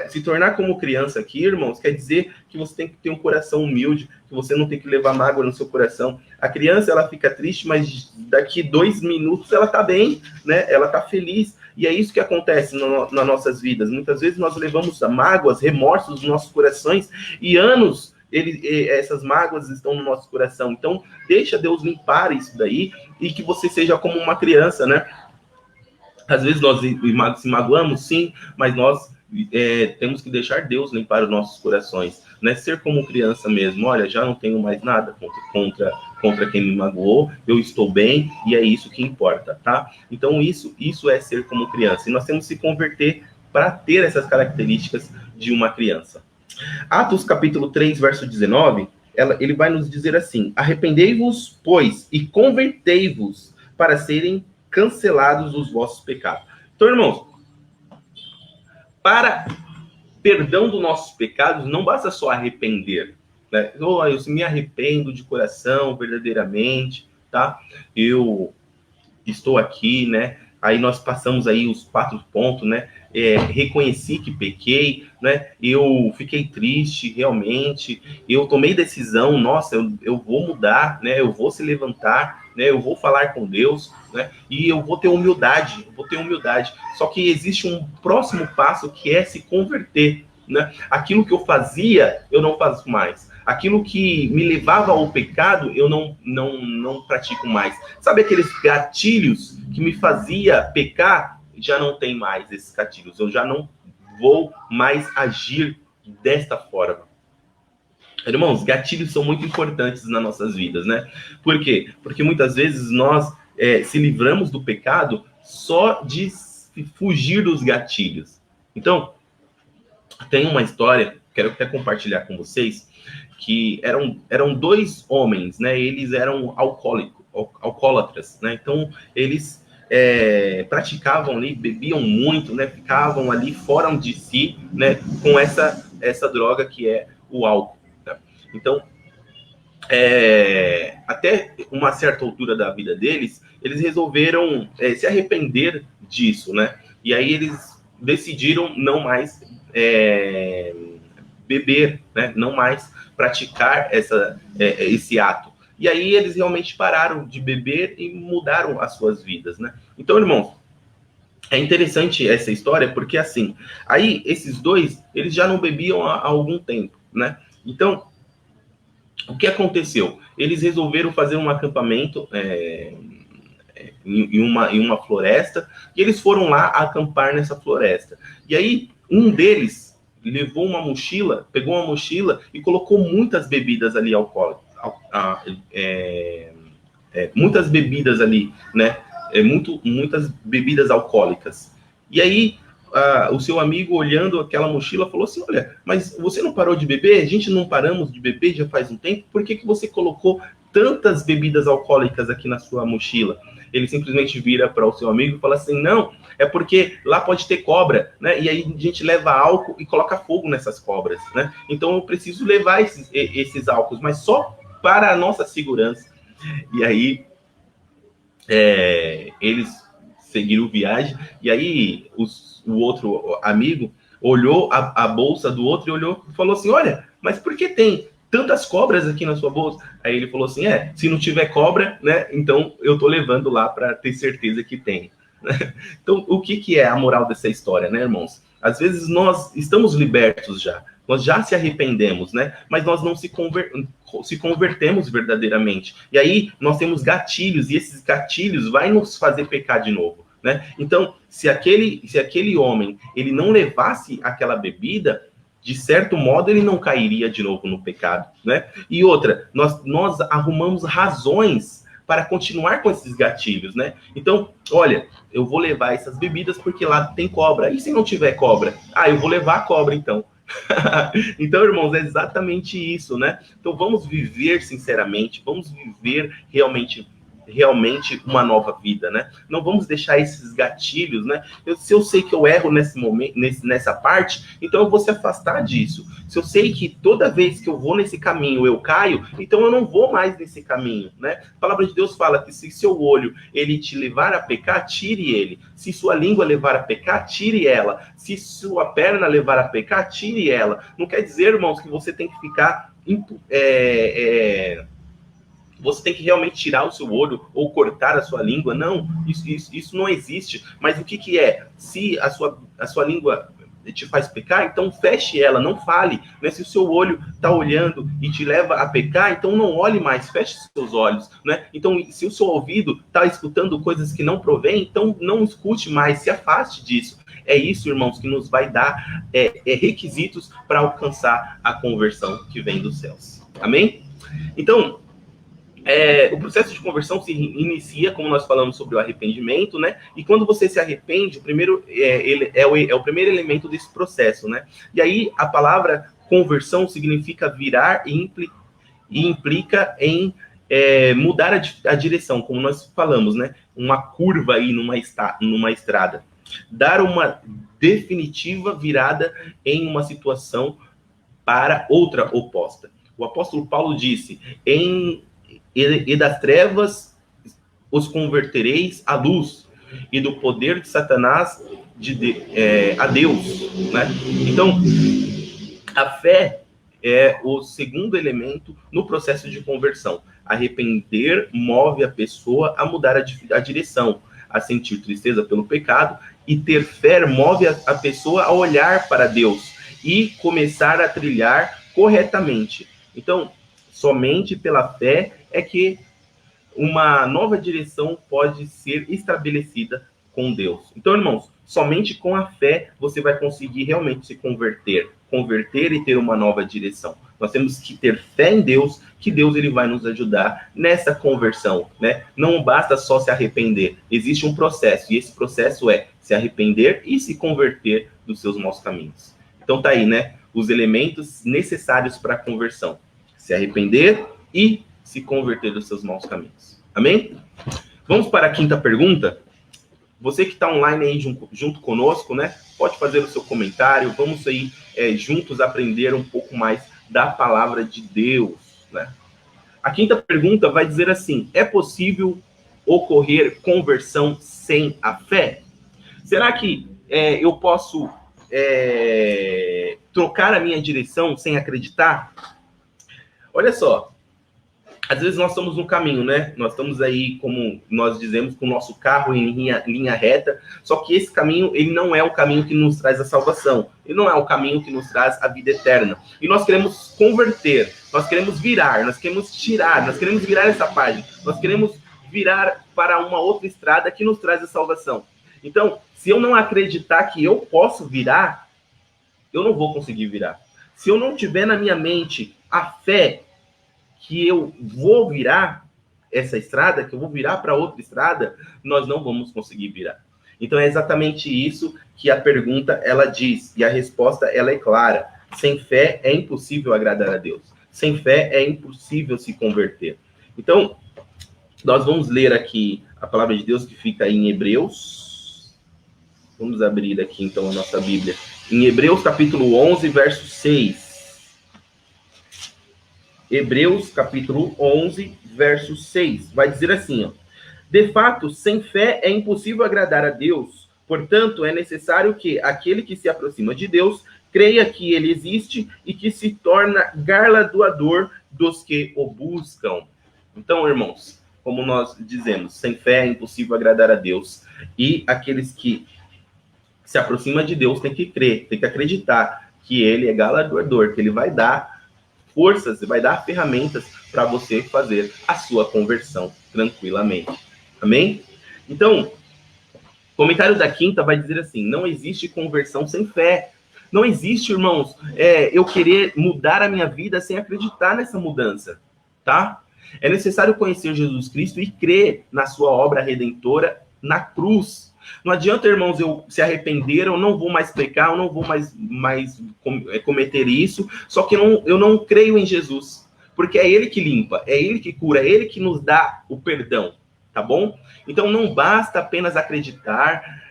Se tornar como criança aqui, irmãos, quer dizer que você tem que ter um coração humilde, que você não tem que levar mágoa no seu coração. A criança, ela fica triste, mas daqui 2 minutos ela tá bem, né? Ela tá feliz. E é isso que acontece nas nossas vidas. Muitas vezes nós levamos mágoas, remorsos nos nossos corações e anos essas mágoas estão no nosso coração. Então, deixa Deus limpar isso daí e que você seja como uma criança, né? Às vezes nós se magoamos, sim, mas nós temos que deixar Deus limpar os nossos corações, né? Ser como criança mesmo. Olha, já não tenho mais nada contra quem me magoou, eu estou bem e é isso que importa, tá? Então isso é ser como criança. E nós temos que se converter para ter essas características de uma criança. Atos capítulo 3, verso 19, ele vai nos dizer assim: arrependei-vos, pois, e convertei-vos para serem cancelados os vossos pecados. Então, irmãos, para perdão dos nossos pecados, não basta só arrepender, né? Eu me arrependo de coração, verdadeiramente, tá? Eu estou aqui, né? Aí nós passamos aí os 4 pontos, né? Reconheci que pequei, né? Eu fiquei triste, realmente. Eu tomei decisão, nossa, eu vou mudar, né? Eu vou se levantar, né? Eu vou falar com Deus, né? E eu vou ter humildade, Só que existe um próximo passo que é se converter, né? Aquilo que eu fazia, eu não faço mais. Aquilo que me levava ao pecado, eu não pratico mais. Sabe aqueles gatilhos que me fazia pecar? Já não tem mais esses gatilhos. Eu já não vou mais agir desta forma. Irmãos, gatilhos são muito importantes nas nossas vidas, né? Por quê? Porque muitas vezes nós se livramos do pecado só de fugir dos gatilhos. Então, tem uma história, quero até compartilhar com vocês, que eram 2 homens, né? Eles eram alcoólatras, né? Então, eles praticavam ali, bebiam muito, né? Ficavam ali fora de si, né? Com essa droga que é o álcool. Né? Então, até uma certa altura da vida deles, eles resolveram se arrepender disso, né? E aí eles decidiram não mais beber, né? Não mais praticar esse ato. E aí eles realmente pararam de beber e mudaram as suas vidas, né? Então, irmãos, é interessante essa história porque, assim, aí esses 2, eles já não bebiam há algum tempo, né? Então, o que aconteceu? Eles resolveram fazer um acampamento em uma floresta, e eles foram lá acampar nessa floresta. E aí, um deles levou uma mochila, pegou uma mochila e colocou muitas bebidas ali alcoólicas. Muitas bebidas ali, né? Muitas bebidas alcoólicas. E aí, o seu amigo, olhando aquela mochila, falou assim: olha, mas você não parou de beber? A gente não paramos de beber já faz um tempo, por que você colocou tantas bebidas alcoólicas aqui na sua mochila? Ele simplesmente vira para o seu amigo e fala assim: não, é porque lá pode ter cobra, né? E aí a gente leva álcool e coloca fogo nessas cobras, né? Então eu preciso levar esses álcools, mas só para a nossa segurança. E aí eles seguiram viagem, e aí o outro amigo olhou a bolsa do outro e olhou e falou assim: olha, mas por que tem tantas cobras aqui na sua bolsa? Aí ele falou assim: se não tiver cobra, né, então eu tô levando lá para ter certeza que tem. Então, o que é a moral dessa história, né, irmãos? Às vezes nós estamos libertos já, nós já se arrependemos, né? Mas nós não se convertemos verdadeiramente. E aí nós temos gatilhos, e esses gatilhos vai nos fazer pecar de novo, né? Então, se aquele homem, ele não levasse aquela bebida, de certo modo, ele não cairia de novo no pecado, né? E outra, nós arrumamos razões para continuar com esses gatilhos, né? Então, olha, eu vou levar essas bebidas porque lá tem cobra. E se não tiver cobra? Eu vou levar a cobra, então. Então, irmãos, é exatamente isso, né? Então, vamos viver sinceramente, vamos viver realmente uma nova vida, né? Não vamos deixar esses gatilhos, né? Se eu sei que eu erro nesse momento, nessa parte, então eu vou se afastar disso. Se eu sei que toda vez que eu vou nesse caminho eu caio, então eu não vou mais nesse caminho, né? A palavra de Deus fala que se seu olho ele te levar a pecar, tire ele. Se sua língua levar a pecar, tire ela. Se sua perna levar a pecar, tire ela. Não quer dizer, irmãos, que você tem que ficar você tem que realmente tirar o seu olho ou cortar a sua língua. Não, isso não existe. Mas o que é? Se a sua língua te faz pecar, então feche ela, não fale. Né? Se o seu olho está olhando e te leva a pecar, então não olhe mais, feche seus olhos. Né? Então, se o seu ouvido está escutando coisas que não provém, então não escute mais, se afaste disso. É isso, irmãos, que nos vai dar requisitos para alcançar a conversão que vem dos céus. Amém? Então, o processo de conversão se inicia, como nós falamos sobre o arrependimento, né? E quando você se arrepende, o primeiro o primeiro elemento desse processo, né? E aí a palavra conversão significa virar e implica em mudar a direção, como nós falamos, né? Uma curva aí numa estrada. Dar uma definitiva virada em uma situação para outra oposta. O apóstolo Paulo disse: e das trevas os convertereis à luz, e do poder de Satanás a Deus, né? Então, a fé é o segundo elemento no processo de conversão. Arrepender move a pessoa a mudar a direção, a sentir tristeza pelo pecado, e ter fé move a pessoa a olhar para Deus e começar a trilhar corretamente. Então, somente pela fé é que uma nova direção pode ser estabelecida com Deus. Então, irmãos, somente com a fé você vai conseguir realmente se converter e ter uma nova direção. Nós temos que ter fé em Deus, que Deus ele vai nos ajudar nessa conversão, né? Não basta só se arrepender, existe um processo, e esse processo é se arrepender e se converter dos seus maus caminhos. Então tá aí, né? Os elementos necessários para a conversão: se arrepender e se converter dos seus maus caminhos. Amém? Vamos para a quinta pergunta. Você que está online aí junto conosco, né? Pode fazer o seu comentário. Vamos aí juntos aprender um pouco mais da palavra de Deus, né? A quinta pergunta vai dizer assim: é possível ocorrer conversão sem a fé? Será que eu posso trocar a minha direção sem acreditar? Olha só, às vezes nós estamos no caminho, né? Nós estamos aí, como nós dizemos, com o nosso carro em linha reta, só que esse caminho, ele não é o caminho que nos traz a salvação, ele não é o caminho que nos traz a vida eterna. E nós queremos converter, nós queremos virar, nós queremos tirar, nós queremos virar essa página, nós queremos virar para uma outra estrada que nos traz a salvação. Então, se eu não acreditar que eu posso virar, eu não vou conseguir virar. Se eu não tiver na minha mente a fé que eu vou virar essa estrada, que eu vou virar para outra estrada, nós não vamos conseguir virar. Então, é exatamente isso que a pergunta, ela diz, e a resposta, ela é clara. Sem fé é impossível agradar a Deus. Sem fé é impossível se converter. Então, nós vamos ler aqui a palavra de Deus que fica aí em Hebreus. Vamos abrir aqui, então, a nossa Bíblia. Em Hebreus, capítulo 11, verso 6. Hebreus, capítulo 11, verso 6. Vai dizer assim, ó. De fato, sem fé é impossível agradar a Deus. Portanto, é necessário que aquele que se aproxima de Deus creia que ele existe e que se torna galardoador dos que o buscam. Então, irmãos, como nós dizemos, sem fé é impossível agradar a Deus. E aqueles que se aproximam de Deus têm que crer, têm que acreditar que ele é galardoador, que ele vai dar forças, vai dar ferramentas para você fazer a sua conversão tranquilamente. Amém? Então, o comentário da quinta vai dizer assim, não existe conversão sem fé. Não existe, irmãos, eu querer mudar a minha vida sem acreditar nessa mudança, tá? É necessário conhecer Jesus Cristo e crer na sua obra redentora na cruz. Não adianta, irmãos, eu se arrepender, eu não vou mais pecar, eu não vou mais cometer isso, só que eu não creio em Jesus, porque é ele que limpa, é ele que cura, é ele que nos dá o perdão, tá bom? Então não basta apenas acreditar,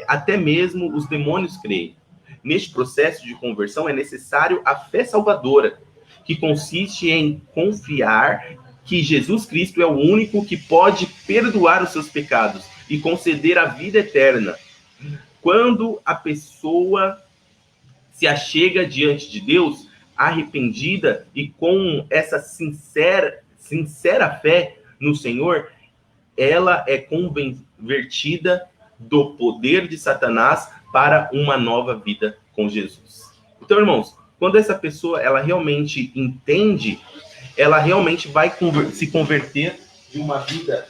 até mesmo os demônios creem. Neste processo de conversão é necessário a fé salvadora, que consiste em confiar que Jesus Cristo é o único que pode perdoar os seus pecados e conceder a vida eterna. Quando a pessoa se achega diante de Deus, arrependida e com essa sincera fé no Senhor, ela é convertida do poder de Satanás para uma nova vida com Jesus. Então, irmãos, quando essa pessoa ela realmente entende, ela realmente vai se converter de uma vida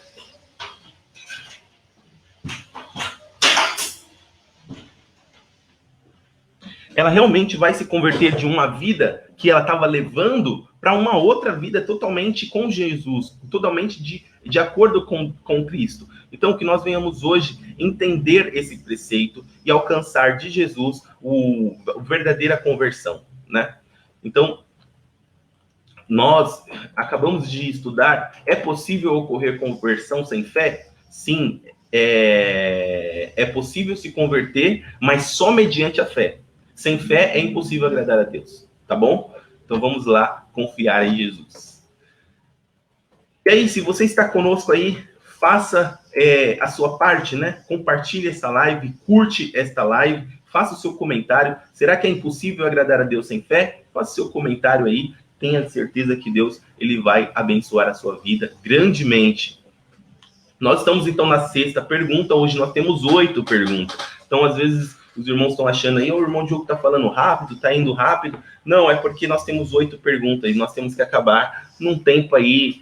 que ela estava levando para uma outra vida totalmente com Jesus, totalmente de acordo com Cristo. Então, que nós venhamos hoje entender esse preceito e alcançar de Jesus a verdadeira conversão, né? Então, nós acabamos de estudar, é possível ocorrer conversão sem fé? Sim, é possível se converter, mas só mediante a fé. Sem fé é impossível agradar a Deus, tá bom? Então vamos lá confiar em Jesus. E aí, se você está conosco aí, faça a sua parte, né? Compartilhe essa live, curte esta live, faça o seu comentário. Será que é impossível agradar a Deus sem fé? Faça o seu comentário aí. Tenha certeza que Deus ele vai abençoar a sua vida grandemente. Nós estamos, então, na sexta pergunta. Hoje nós temos 8 perguntas. Então, às vezes, os irmãos estão achando aí, o irmão Diogo está falando rápido, está indo rápido. Não, é porque nós temos 8 perguntas e nós temos que acabar num tempo aí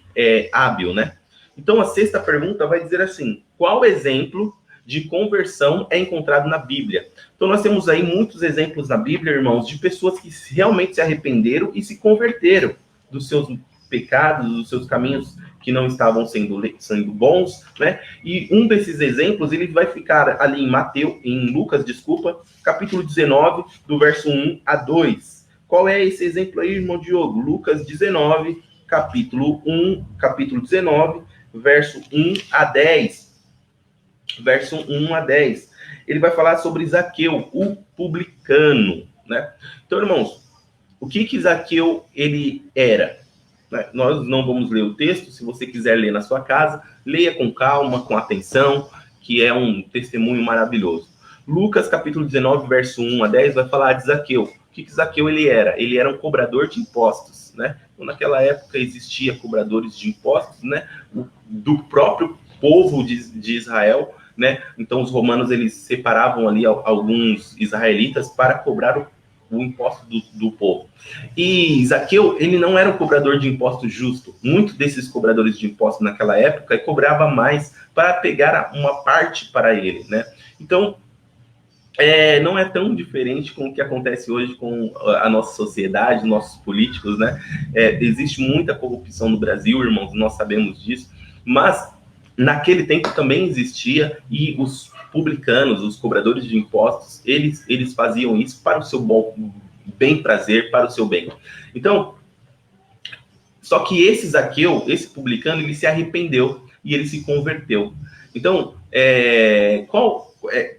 hábil, né? Então, a sexta pergunta vai dizer assim, qual exemplo de conversão é encontrado na Bíblia? Então, nós temos aí muitos exemplos na Bíblia, irmãos, de pessoas que realmente se arrependeram e se converteram dos seus pecados, dos seus caminhos que não estavam sendo bons, né? E um desses exemplos, ele vai ficar ali em Lucas, capítulo 19, do verso 1 a 2. Qual é esse exemplo aí, irmão Diogo? Lucas 19, capítulo 19, verso 1 a 10. Verso 1 a 10. Ele vai falar sobre Zaqueu, o publicano, né? Então, irmãos, o que Zaqueu ele era? Nós não vamos ler o texto, se você quiser ler na sua casa, leia com calma, com atenção, que é um testemunho maravilhoso. Lucas, capítulo 19, verso 1 a 10, vai falar de Zaqueu. O que Zaqueu ele era? Ele era um cobrador de impostos, né? Então, naquela época existia cobradores de impostos, né? Do próprio povo de Israel, né? Então, os romanos, eles separavam ali alguns israelitas para cobrar o imposto do povo. E Zaqueu, ele não era um cobrador de impostos justo. Muitos desses cobradores de impostos naquela época cobrava mais para pegar uma parte para ele, né? Então, não é tão diferente com o que acontece hoje com a nossa sociedade, nossos políticos, né? Existe muita corrupção no Brasil, irmãos, nós sabemos disso, mas naquele tempo também existia, e os publicanos, os cobradores de impostos, eles faziam isso para o seu bem prazer, para o seu bem. Então, só que esse Zaqueu, esse publicano, ele se arrependeu e ele se converteu. Então,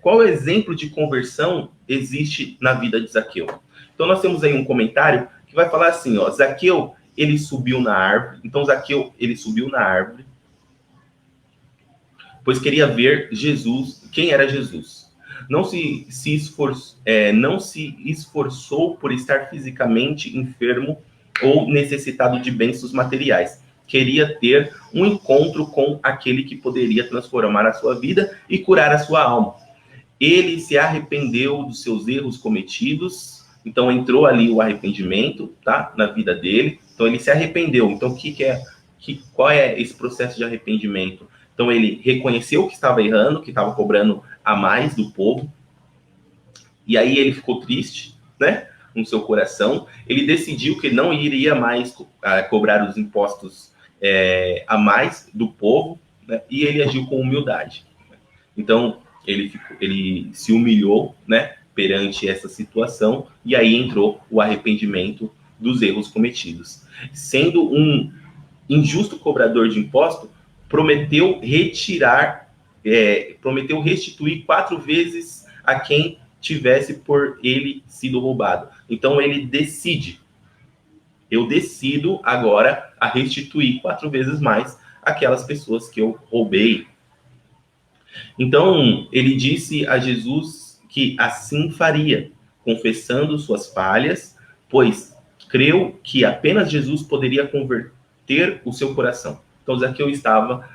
qual exemplo de conversão existe na vida de Zaqueu? Então, nós temos aí um comentário que vai falar assim, ó, Zaqueu, ele subiu na árvore. Então, Zaqueu, ele subiu na árvore, pois queria ver Jesus, quem era Jesus. Não se esforçou por estar fisicamente enfermo ou necessitado de bênçãos materiais. Queria ter um encontro com aquele que poderia transformar a sua vida e curar a sua alma. Ele se arrependeu dos seus erros cometidos, então entrou ali o arrependimento, tá, na vida dele. Então ele se arrependeu. Então qual é esse processo de arrependimento? Então ele reconheceu que estava errando, que estava cobrando a mais do povo, e aí ele ficou triste, né, no seu coração. Ele decidiu que não iria mais cobrar os impostos a mais do povo, né, e ele agiu com humildade. Então ele se humilhou, né, perante essa situação, e aí entrou o arrependimento dos erros cometidos. Sendo um injusto cobrador de imposto, prometeu restituir 4 vezes a quem tivesse por ele sido roubado. Então ele decide, eu decido agora a restituir 4 vezes mais aquelas pessoas que eu roubei. Então ele disse a Jesus que assim faria, confessando suas falhas, pois creu que apenas Jesus poderia converter o seu coração. Então Zaqueu estava,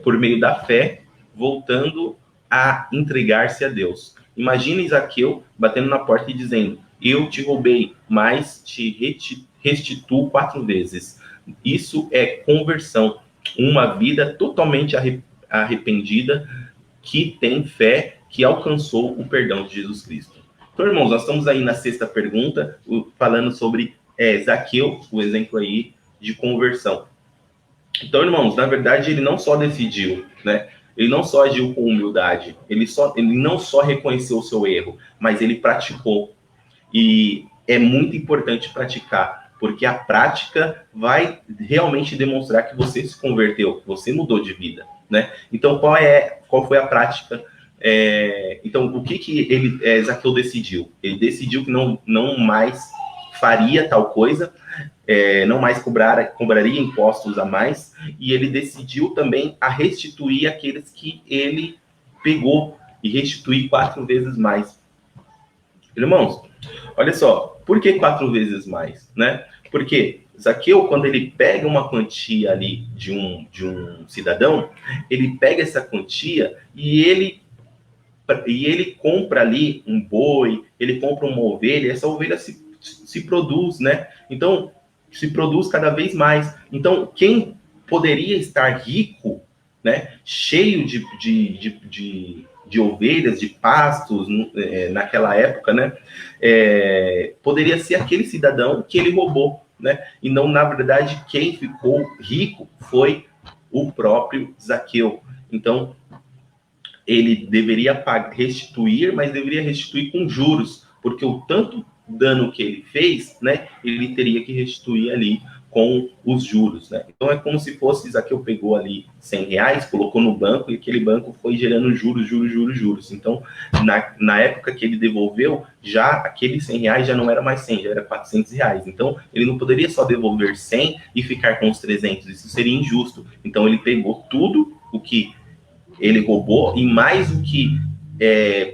por meio da fé, voltando a entregar-se a Deus. Imagine Zaqueu batendo na porta e dizendo, eu te roubei, mas te restituo 4 vezes. Isso é conversão, uma vida totalmente arrependida, que tem fé, que alcançou o perdão de Jesus Cristo. Então, irmãos, nós estamos aí na 6ª pergunta, falando sobre Zaqueu, o exemplo aí de conversão. Então, irmãos, na verdade, ele não só decidiu, né? Ele não só agiu com humildade, ele não só reconheceu o seu erro, mas ele praticou. E é muito importante praticar, porque a prática vai realmente demonstrar que você se converteu, que você mudou de vida, né? Então, qual foi a prática? Então, o que Zaqueu decidiu? Ele decidiu que não mais faria tal coisa, não mais cobraria impostos a mais, e ele decidiu também a restituir aqueles que ele pegou, e restituir 4 vezes mais. Irmãos, olha só, por que 4 vezes mais, né? Porque Zaqueu, quando ele pega uma quantia ali de um cidadão, ele pega essa quantia e ele compra ali um boi, ele compra uma ovelha, essa ovelha se produz, né? Então, se produz cada vez mais. Então, quem poderia estar rico, né, cheio de ovelhas, de pastos, naquela época, né, poderia ser aquele cidadão que ele roubou, né? E não, na verdade, quem ficou rico foi o próprio Zaqueu. Então, ele deveria restituir, mas deveria restituir com juros, porque o tanto dano que ele fez, né, ele teria que restituir ali com os juros, né? Então é como se fosse, Zaqueu pegou ali R$100, colocou no banco, e aquele banco foi gerando juros. Então, na época que ele devolveu, já aqueles R$100 já não era mais 100, já era R$400. Então, ele não poderia só devolver 100 e ficar com os 300, isso seria injusto. Então, ele pegou tudo o que ele roubou e mais o que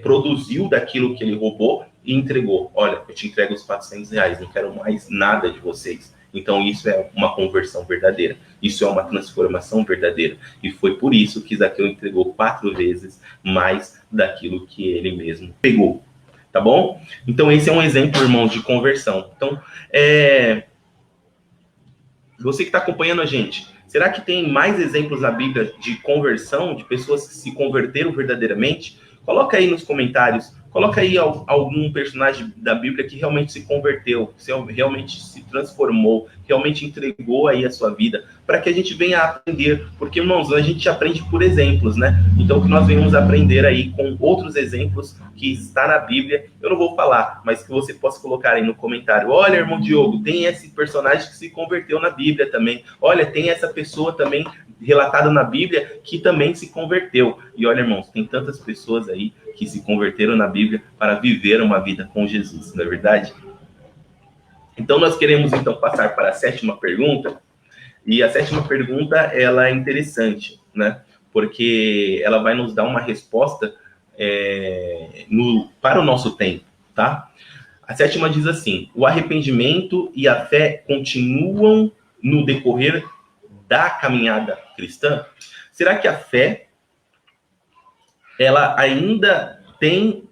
produziu daquilo que ele roubou e entregou. Olha, eu te entrego os R$400, não quero mais nada de vocês. Então isso é uma conversão verdadeira, isso é uma transformação verdadeira. E foi por isso que Zaqueu entregou 4 vezes mais daquilo que ele mesmo pegou. tá bom? Então, esse é um exemplo, irmão, de conversão. Então, você que está acompanhando a gente, será que tem mais exemplos na Bíblia de conversão, de pessoas que se converteram verdadeiramente? Coloca aí nos comentários, coloca aí algum personagem da Bíblia que realmente se converteu, que realmente se transformou, realmente entregou aí a sua vida, para que a gente venha aprender, porque, irmãos, a gente aprende por exemplos, né? Então, que nós venhamos aprender aí com outros exemplos que está na Bíblia, eu não vou falar, mas que você possa colocar aí no comentário. Olha, irmão Diogo, tem esse personagem que se converteu na Bíblia também. Olha, tem essa pessoa também relatada na Bíblia que também se converteu. E olha, irmãos, tem tantas pessoas aí que se converteram na Bíblia para viver uma vida com Jesus, não é verdade? Então, nós queremos, então, passar para a 7ª pergunta. E a 7ª pergunta, ela é interessante, né? Porque ela vai nos dar uma resposta para o nosso tempo, tá? A 7ª diz assim: o arrependimento e a fé continuam no decorrer da caminhada cristã? Será que a fé, ela ainda tem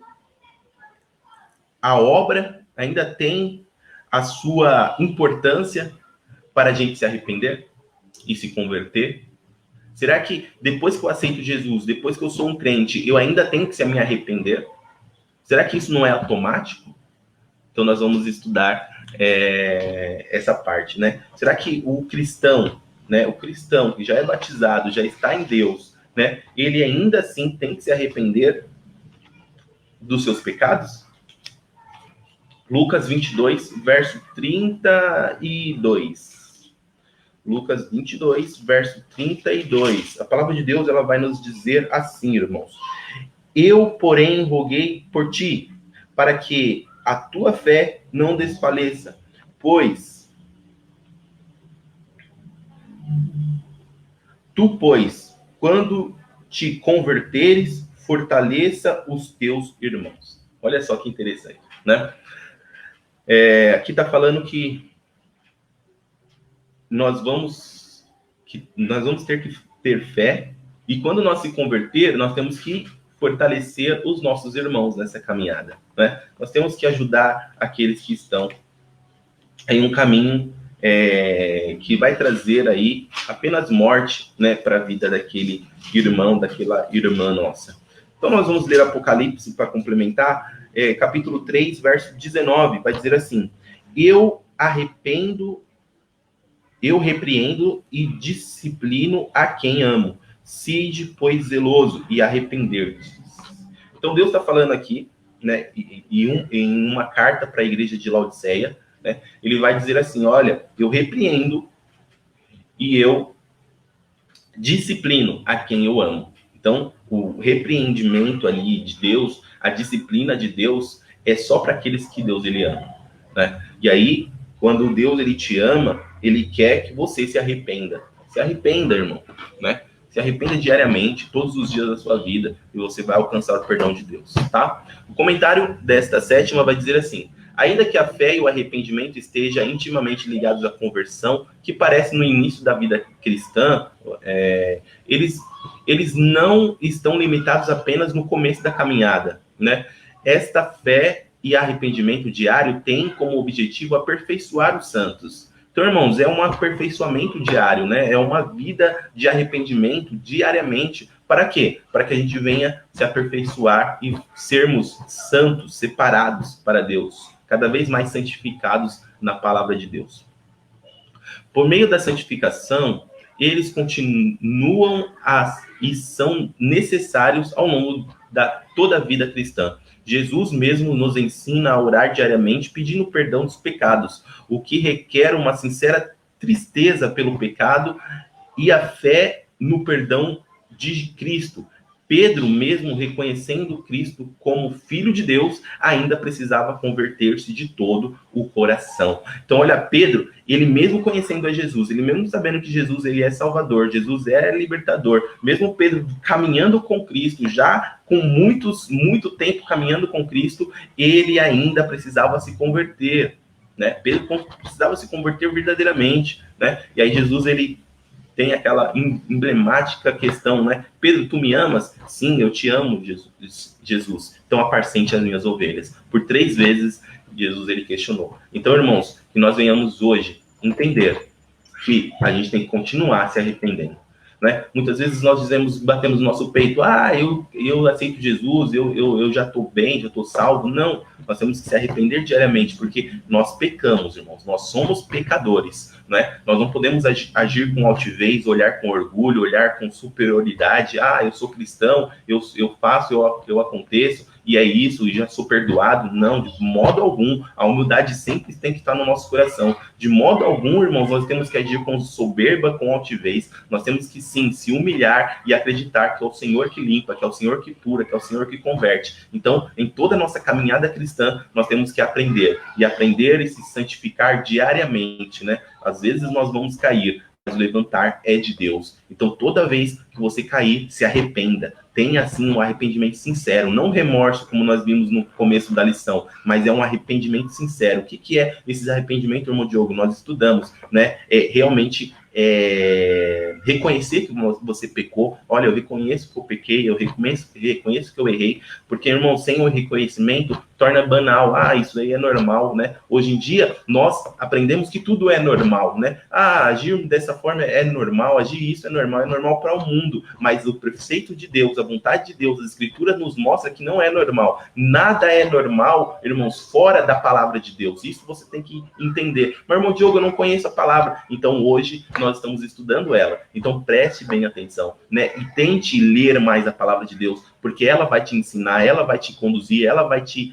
a obra, ainda tem a sua importância para a gente se arrepender e se converter? Será que depois que eu aceito Jesus, depois que eu sou um crente, eu ainda tenho que se me arrepender? Será que isso não é automático? Então nós vamos estudar essa parte, né? Será que o cristão, né, o cristão que já é batizado, já está em Deus, né, ele ainda assim tem que se arrepender dos seus pecados? Lucas 22, verso 32. Lucas 22, verso 32. A palavra de Deus, ela vai nos dizer assim, irmãos: eu, porém, roguei por ti, para que a tua fé não desfaleça, pois quando te converteres, fortaleça os teus irmãos. Olha só que interessante, né? Aqui está falando que nós vamos ter que ter fé, e quando nós se converter, nós temos que fortalecer os nossos irmãos nessa caminhada, né? Nós temos que ajudar aqueles que estão em um caminho que vai trazer aí apenas morte, né, para a vida daquele irmão, daquela irmã nossa. Então nós vamos ler Apocalipse para complementar, capítulo 3, verso 19, vai dizer assim: eu repreendo e disciplino a quem amo. Sede, pois, zeloso e arrepender-te. Então Deus está falando aqui, né, em uma carta para a igreja de Laodiceia, né, ele vai dizer assim: olha, eu repreendo e eu disciplino a quem eu amo. Então, o repreendimento ali de Deus, a disciplina de Deus, é só para aqueles que Deus ele ama, né? E aí, quando Deus ele te ama, ele quer que você se arrependa. Se arrependa, irmão, né? Se arrependa diariamente, todos os dias da sua vida, e você vai alcançar o perdão de Deus, tá? O comentário desta 7ª vai dizer assim: ainda que a fé e o arrependimento estejam intimamente ligados à conversão, que parece no início da vida cristã, eles não estão limitados apenas no começo da caminhada, né? Esta fé e arrependimento diário tem como objetivo aperfeiçoar os santos. Então, irmãos, é um aperfeiçoamento diário, né? É uma vida de arrependimento diariamente. Para quê? Para que a gente venha se aperfeiçoar e sermos santos, separados para Deus, cada vez mais santificados na palavra de Deus. Por meio da santificação, eles continuam e são necessários ao longo da toda a vida cristã. Jesus mesmo nos ensina a orar diariamente pedindo perdão dos pecados, o que requer uma sincera tristeza pelo pecado e a fé no perdão de Cristo. Pedro, mesmo reconhecendo Cristo como Filho de Deus, ainda precisava converter-se de todo o coração. Então, olha, Pedro, ele mesmo conhecendo a Jesus, ele mesmo sabendo que Jesus ele é Salvador, Jesus é libertador, mesmo Pedro caminhando com Cristo, já com muito tempo caminhando com Cristo, ele ainda precisava se converter, né? Pedro precisava se converter verdadeiramente, né? E aí Jesus, ele tem aquela emblemática questão, né? Pedro, tu me amas? Sim, eu te amo, Jesus. Então apacente as minhas ovelhas. Por 3 vezes, Jesus, ele questionou. Então, irmãos, que nós venhamos hoje entender que a gente tem que continuar se arrependendo. Né? Muitas vezes nós dizemos, batemos no nosso peito, eu aceito Jesus, eu já estou bem, já estou salvo. Não, nós temos que se arrepender diariamente, porque nós pecamos, irmãos, nós somos pecadores. Né? Nós não podemos agir com altivez, olhar com orgulho, olhar com superioridade. Eu sou cristão, eu faço, eu aconteço, e é isso, e já sou perdoado. Não, de modo algum. A humildade sempre tem que estar no nosso coração. De modo algum, irmãos, nós temos que agir com soberba, com altivez. Nós temos que, sim, se humilhar e acreditar que é o Senhor que limpa, que é o Senhor que cura, que é o Senhor que converte. Então, em toda a nossa caminhada cristã, nós temos que aprender. E aprender e se santificar diariamente, né? Às vezes nós vamos cair, mas o levantar é de Deus. Então, toda vez que você cair, se arrependa. Tenha, assim, um arrependimento sincero. Não remorso, como nós vimos no começo da lição, mas é um arrependimento sincero. O que é esse arrependimento, irmão Diogo? Nós estudamos, né? Realmente reconhecer que você pecou. Olha, eu reconheço que eu pequei, eu reconheço que eu errei, porque, irmão, sem o reconhecimento, torna banal. Isso aí é normal, né? Hoje em dia, nós aprendemos que tudo é normal, né? Agir dessa forma é normal, agir isso é normal para o mundo, mas o preceito de Deus, a vontade de Deus, a Escritura nos mostra que não é normal. Nada é normal, irmãos, fora da palavra de Deus. Isso você tem que entender. Mas, irmão Diogo, eu não conheço a palavra. Então, hoje, nós estamos estudando ela. Então, preste bem atenção, né? E tente ler mais a palavra de Deus, porque ela vai te ensinar, ela vai te conduzir, ela vai te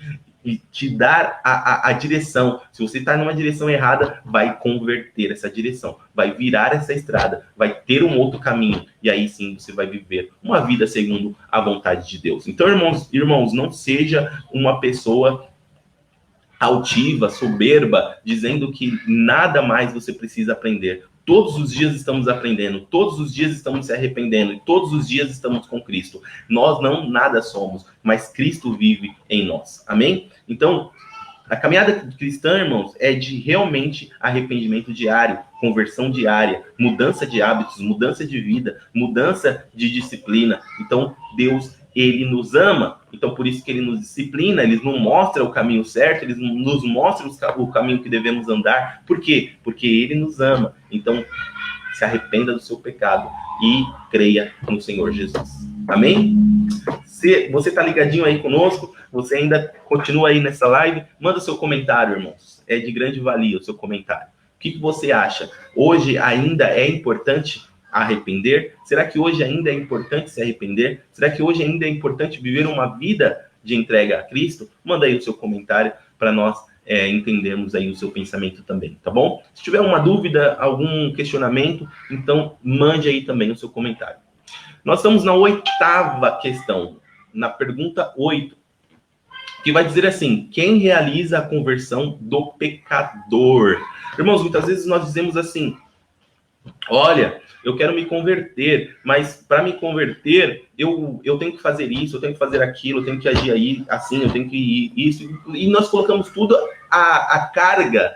dar a direção. Se você está numa direção errada, vai converter essa direção, vai virar essa estrada, vai ter um outro caminho, e aí sim você vai viver uma vida segundo a vontade de Deus. Então, irmãos, não seja uma pessoa altiva, soberba, dizendo que nada mais você precisa aprender. Todos os dias estamos aprendendo, todos os dias estamos se arrependendo, e todos os dias estamos com Cristo. Nós não nada somos, mas Cristo vive em nós. Amém? Então, a caminhada cristã, irmãos, é de realmente arrependimento diário, conversão diária, mudança de hábitos, mudança de vida, mudança de disciplina. Então, Deus, ele nos ama. Então, por isso que ele nos disciplina, ele nos mostra o caminho certo, ele nos mostra o caminho que devemos andar. Por quê? Porque ele nos ama. Então, se arrependa do seu pecado e creia no Senhor Jesus. Amém? Se você está ligadinho aí conosco, você ainda continua aí nessa live, manda seu comentário, irmãos. É de grande valia o seu comentário. O que você acha? Hoje ainda é importante arrepender? Será que hoje ainda é importante se arrepender? Será que hoje ainda é importante viver uma vida de entrega a Cristo? Manda aí o seu comentário para nós entendermos aí o seu pensamento também, tá bom? Se tiver uma dúvida, algum questionamento, então mande aí também o seu comentário. Nós estamos na 8ª questão, na pergunta 8, que vai dizer assim: quem realiza a conversão do pecador? Irmãos, muitas vezes nós dizemos assim: olha, eu quero me converter, mas para me converter, eu tenho que fazer isso, eu tenho que fazer aquilo, eu tenho que agir aí, assim, eu tenho que ir isso. E nós colocamos tudo a carga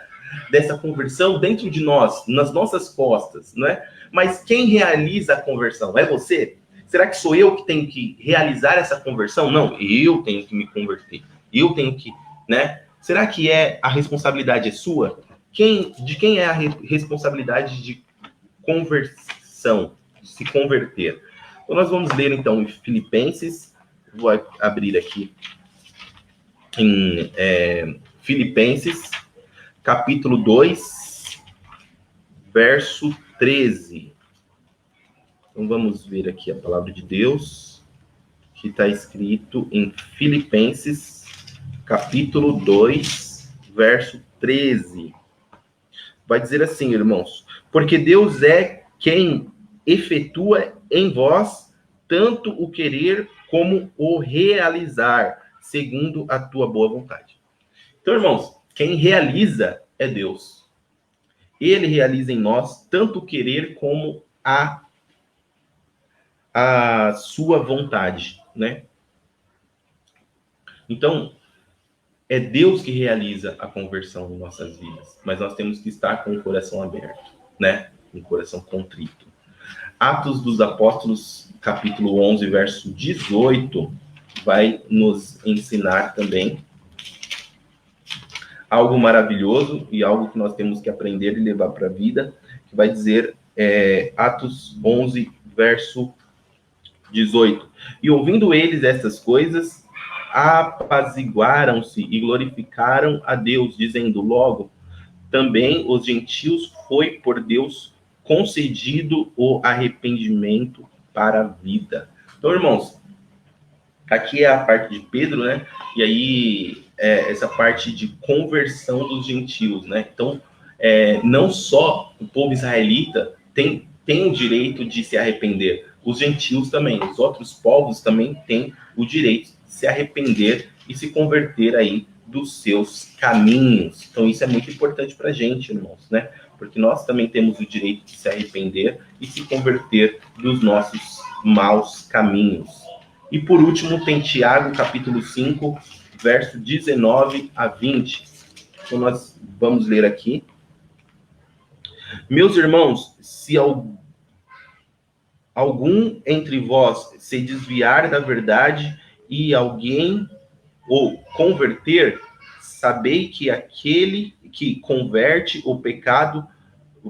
dessa conversão dentro de nós, nas nossas costas, não é? Mas quem realiza a conversão? É você? Será que sou eu que tenho que realizar essa conversão? Não, eu tenho que me converter. Eu tenho que, né? Será que a responsabilidade é sua? De quem é a responsabilidade de conversão, de se converter? Então, nós vamos ler, então, em Filipenses. Vou abrir aqui em Filipenses, capítulo 2, verso 13. Então, vamos ver aqui a palavra de Deus, que está escrito em Filipenses, capítulo 2, verso 13. Vai dizer assim, irmãos: porque Deus é quem efetua em vós tanto o querer como o realizar, segundo a tua boa vontade. Então, irmãos, quem realiza é Deus. Ele realiza em nós tanto o querer como a sua vontade, né? Então, é Deus que realiza a conversão em nossas vidas, mas nós temos que estar com o coração aberto, né? Com o coração contrito. Atos dos Apóstolos, capítulo 11, verso 18, vai nos ensinar também algo maravilhoso e algo que nós temos que aprender e levar para a vida, que vai dizer Atos 11, verso 18. E ouvindo eles essas coisas, apaziguaram-se e glorificaram a Deus, dizendo logo, também os gentios foi por Deus concedido o arrependimento para a vida. Então, irmãos, aqui é a parte de Pedro, né? E aí, essa parte de conversão dos gentios, né? Então, não só o povo israelita tem o direito de se arrepender, os gentios também, os outros povos também têm o direito de se arrepender e se converter aí dos seus caminhos. Então, isso é muito importante para a gente, irmãos, né? Porque nós também temos o direito de se arrepender e se converter dos nossos maus caminhos. E por último, tem Tiago, capítulo 5, verso 19 a 20. Então, nós vamos ler aqui. Meus irmãos, se algum entre vós se desviar da verdade e alguém o converter, sabei que aquele que converte o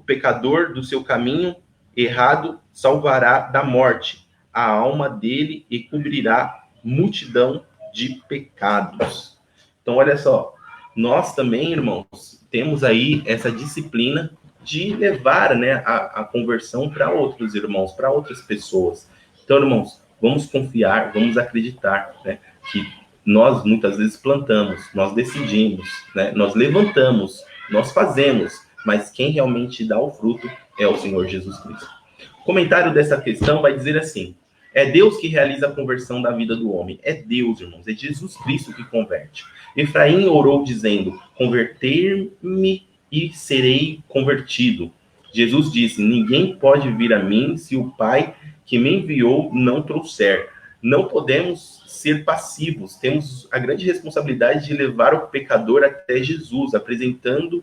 pecador do seu caminho errado, salvará da morte a alma dele e cobrirá multidão de pecados. Então, olha só, nós também, irmãos, temos aí essa disciplina de levar, né, a conversão para outros irmãos, para outras pessoas. Então, irmãos, vamos confiar, vamos acreditar, né, que nós muitas vezes plantamos, nós decidimos, né, nós levantamos, nós fazemos, mas quem realmente dá o fruto é o Senhor Jesus Cristo. O comentário dessa questão vai dizer assim: é Deus que realiza a conversão da vida do homem. É Deus, irmãos, é Jesus Cristo que converte. Efraim orou dizendo, converter-me e serei convertido. Jesus disse, ninguém pode vir a mim se o Pai que me enviou não trouxer. Não podemos ser passivos, temos a grande responsabilidade de levar o pecador até Jesus, apresentando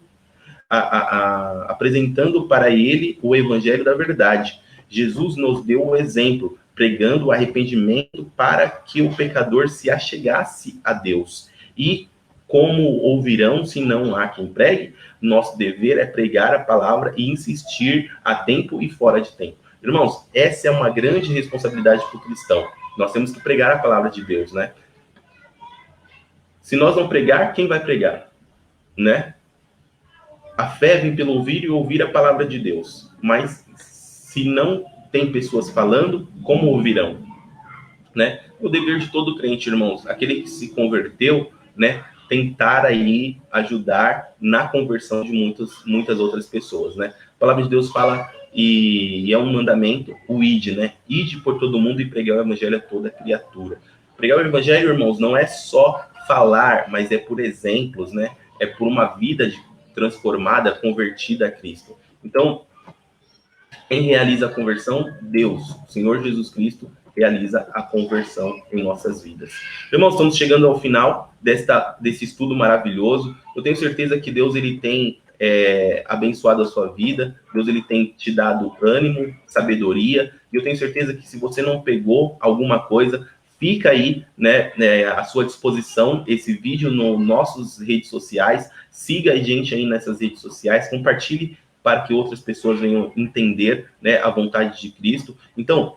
para ele o evangelho da verdade. Jesus nos deu o exemplo, pregando o arrependimento para que o pecador se achegasse a Deus. E como ouvirão se não há quem pregue? Nosso dever é pregar a palavra e insistir a tempo e fora de tempo. Irmãos, essa é uma grande responsabilidade para o cristão. Nós temos que pregar a palavra de Deus, né? Se nós não pregar, quem vai pregar? Né? A fé vem pelo ouvir e ouvir a palavra de Deus. Mas se não tem pessoas falando, como ouvirão? Né? O dever de todo crente, irmãos, aquele que se converteu, né, tentar aí ajudar na conversão de muitas outras pessoas, né? A palavra de Deus fala, e é um mandamento, o ide, né? Ide por todo mundo e pregar o evangelho a toda criatura. Pregar o evangelho, irmãos, não é só falar, mas é por exemplos, né? É por uma vida transformada, convertida a Cristo. Então, quem realiza a conversão? Deus, o Senhor Jesus Cristo, realiza a conversão em nossas vidas. Irmãos, estamos chegando ao final desse estudo maravilhoso. Eu tenho certeza que Deus ele tem abençoado a sua vida, Deus ele tem te dado ânimo, sabedoria, e eu tenho certeza que se você não pegou alguma coisa, fica aí, né, à sua disposição esse vídeo nas nossas redes sociais, siga a gente aí nessas redes sociais, compartilhe para que outras pessoas venham entender, né, a vontade de Cristo. Então,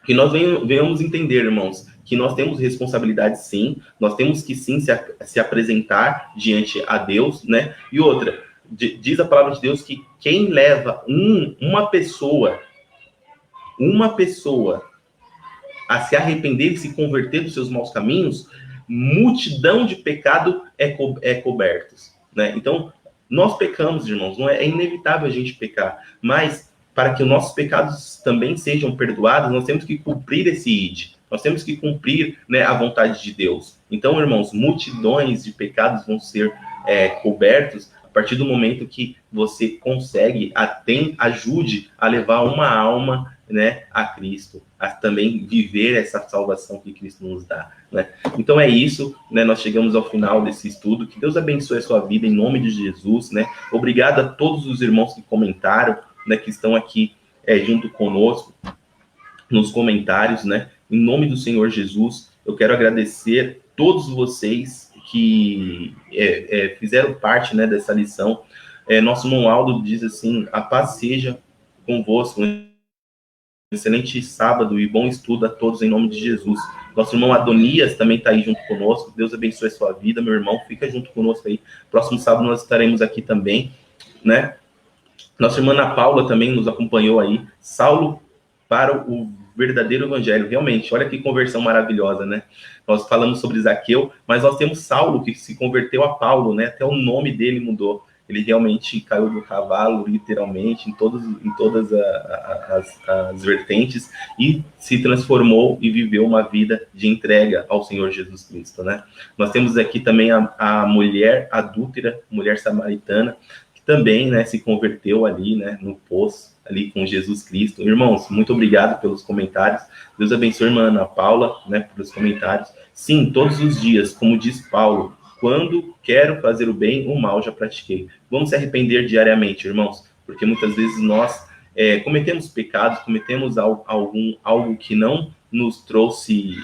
que nós venhamos entender, irmãos, que nós temos responsabilidade sim, nós temos que sim se apresentar diante a Deus, né? E outra, diz a palavra de Deus que quem leva uma pessoa a se arrepender e se converter dos seus maus caminhos, multidão de pecado é cobertos, né? Então, nós pecamos, irmãos, não é inevitável a gente pecar, mas para que os nossos pecados também sejam perdoados, nós temos que cumprir esse id. Nós temos que cumprir, né, a vontade de Deus. Então, irmãos, multidões de pecados vão ser cobertos a partir do momento que você consegue, ajude a levar uma alma, né, a Cristo, a também viver essa salvação que Cristo nos dá, né? Então é isso, né? Nós chegamos ao final desse estudo. Que Deus abençoe a sua vida em nome de Jesus, né? Obrigado a todos os irmãos que comentaram, né, que estão aqui junto conosco nos comentários, né? Em nome do Senhor Jesus, eu quero agradecer todos vocês que fizeram parte, né, dessa lição. Nosso irmão Aldo diz assim: a paz seja convosco, um excelente sábado e bom estudo a todos em nome de Jesus. Nosso irmão Adonias também está aí junto conosco. Deus abençoe a sua vida, meu irmão. Fica junto conosco aí. Próximo sábado nós estaremos aqui também, né? Nossa irmã Ana Paula também nos acompanhou aí. Saulo para o verdadeiro evangelho. Realmente, olha que conversão maravilhosa, né? Nós falamos sobre Zaqueu, mas nós temos Saulo que se converteu a Paulo, né? Até o nome dele mudou. Ele realmente caiu do cavalo, literalmente, em todas as vertentes, e se transformou e viveu uma vida de entrega ao Senhor Jesus Cristo, né? Nós temos aqui também a mulher adúltera, mulher samaritana, que também, né, se converteu ali, né, no poço, ali com Jesus Cristo. Irmãos, muito obrigado pelos comentários. Deus abençoe a irmã Ana Paula, né, pelos comentários. Sim, todos os dias, como diz Paulo, quando quero fazer o bem, o mal já pratiquei. Vamos se arrepender diariamente, irmãos, porque muitas vezes nós cometemos pecados, cometemos algo que não nos trouxe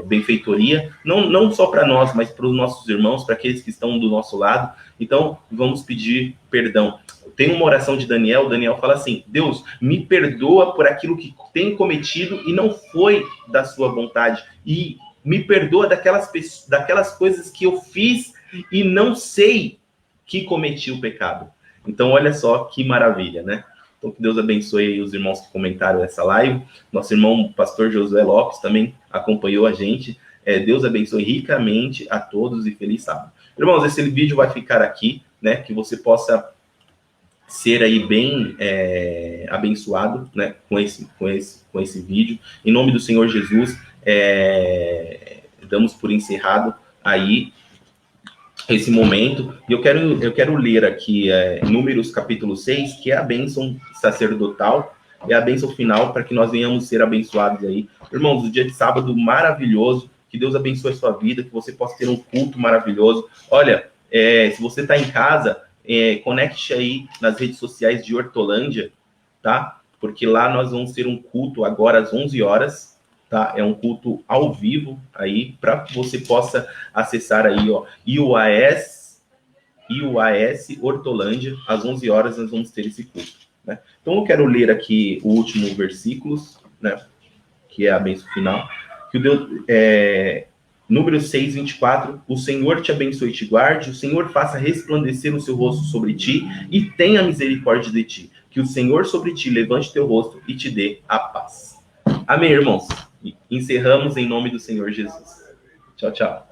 benfeitoria, não só para nós, mas para os nossos irmãos, para aqueles que estão do nosso lado. Então, vamos pedir perdão. Tem uma oração de Daniel fala assim: Deus, me perdoa por aquilo que tenho cometido e não foi da sua vontade, e me perdoa daquelas coisas que eu fiz e não sei que cometi o pecado. Então, olha só que maravilha, né? Então, que Deus abençoe os irmãos que comentaram essa live. Nosso irmão, pastor Josué Lopes, também acompanhou a gente. Deus abençoe ricamente a todos e feliz sábado. Irmãos, esse vídeo vai ficar aqui, né? Que você possa ser aí bem abençoado, né? Com esse vídeo. Em nome do Senhor Jesus, damos por encerrado aí esse momento. E eu quero ler aqui Números capítulo 6, que é a bênção sacerdotal, é a bênção final para que nós venhamos ser abençoados aí. Irmãos, o dia de sábado maravilhoso, que Deus abençoe a sua vida, que você possa ter um culto maravilhoso. Olha, se você está em casa, conecte aí nas redes sociais de Hortolândia, tá? Porque lá nós vamos ter um culto agora às 11 horas, tá? É um culto ao vivo aí, para que você possa acessar aí, ó, IUAS Hortolândia, às 11 horas nós vamos ter esse culto, né? Então eu quero ler aqui o último versículos, né? Que é a bênção final, que o Deus... Número 6, 24, o Senhor te abençoe e te guarde, o Senhor faça resplandecer o seu rosto sobre ti e tenha misericórdia de ti. Que o Senhor sobre ti levante teu rosto e te dê a paz. Amém, irmãos? E encerramos em nome do Senhor Jesus. Tchau, tchau.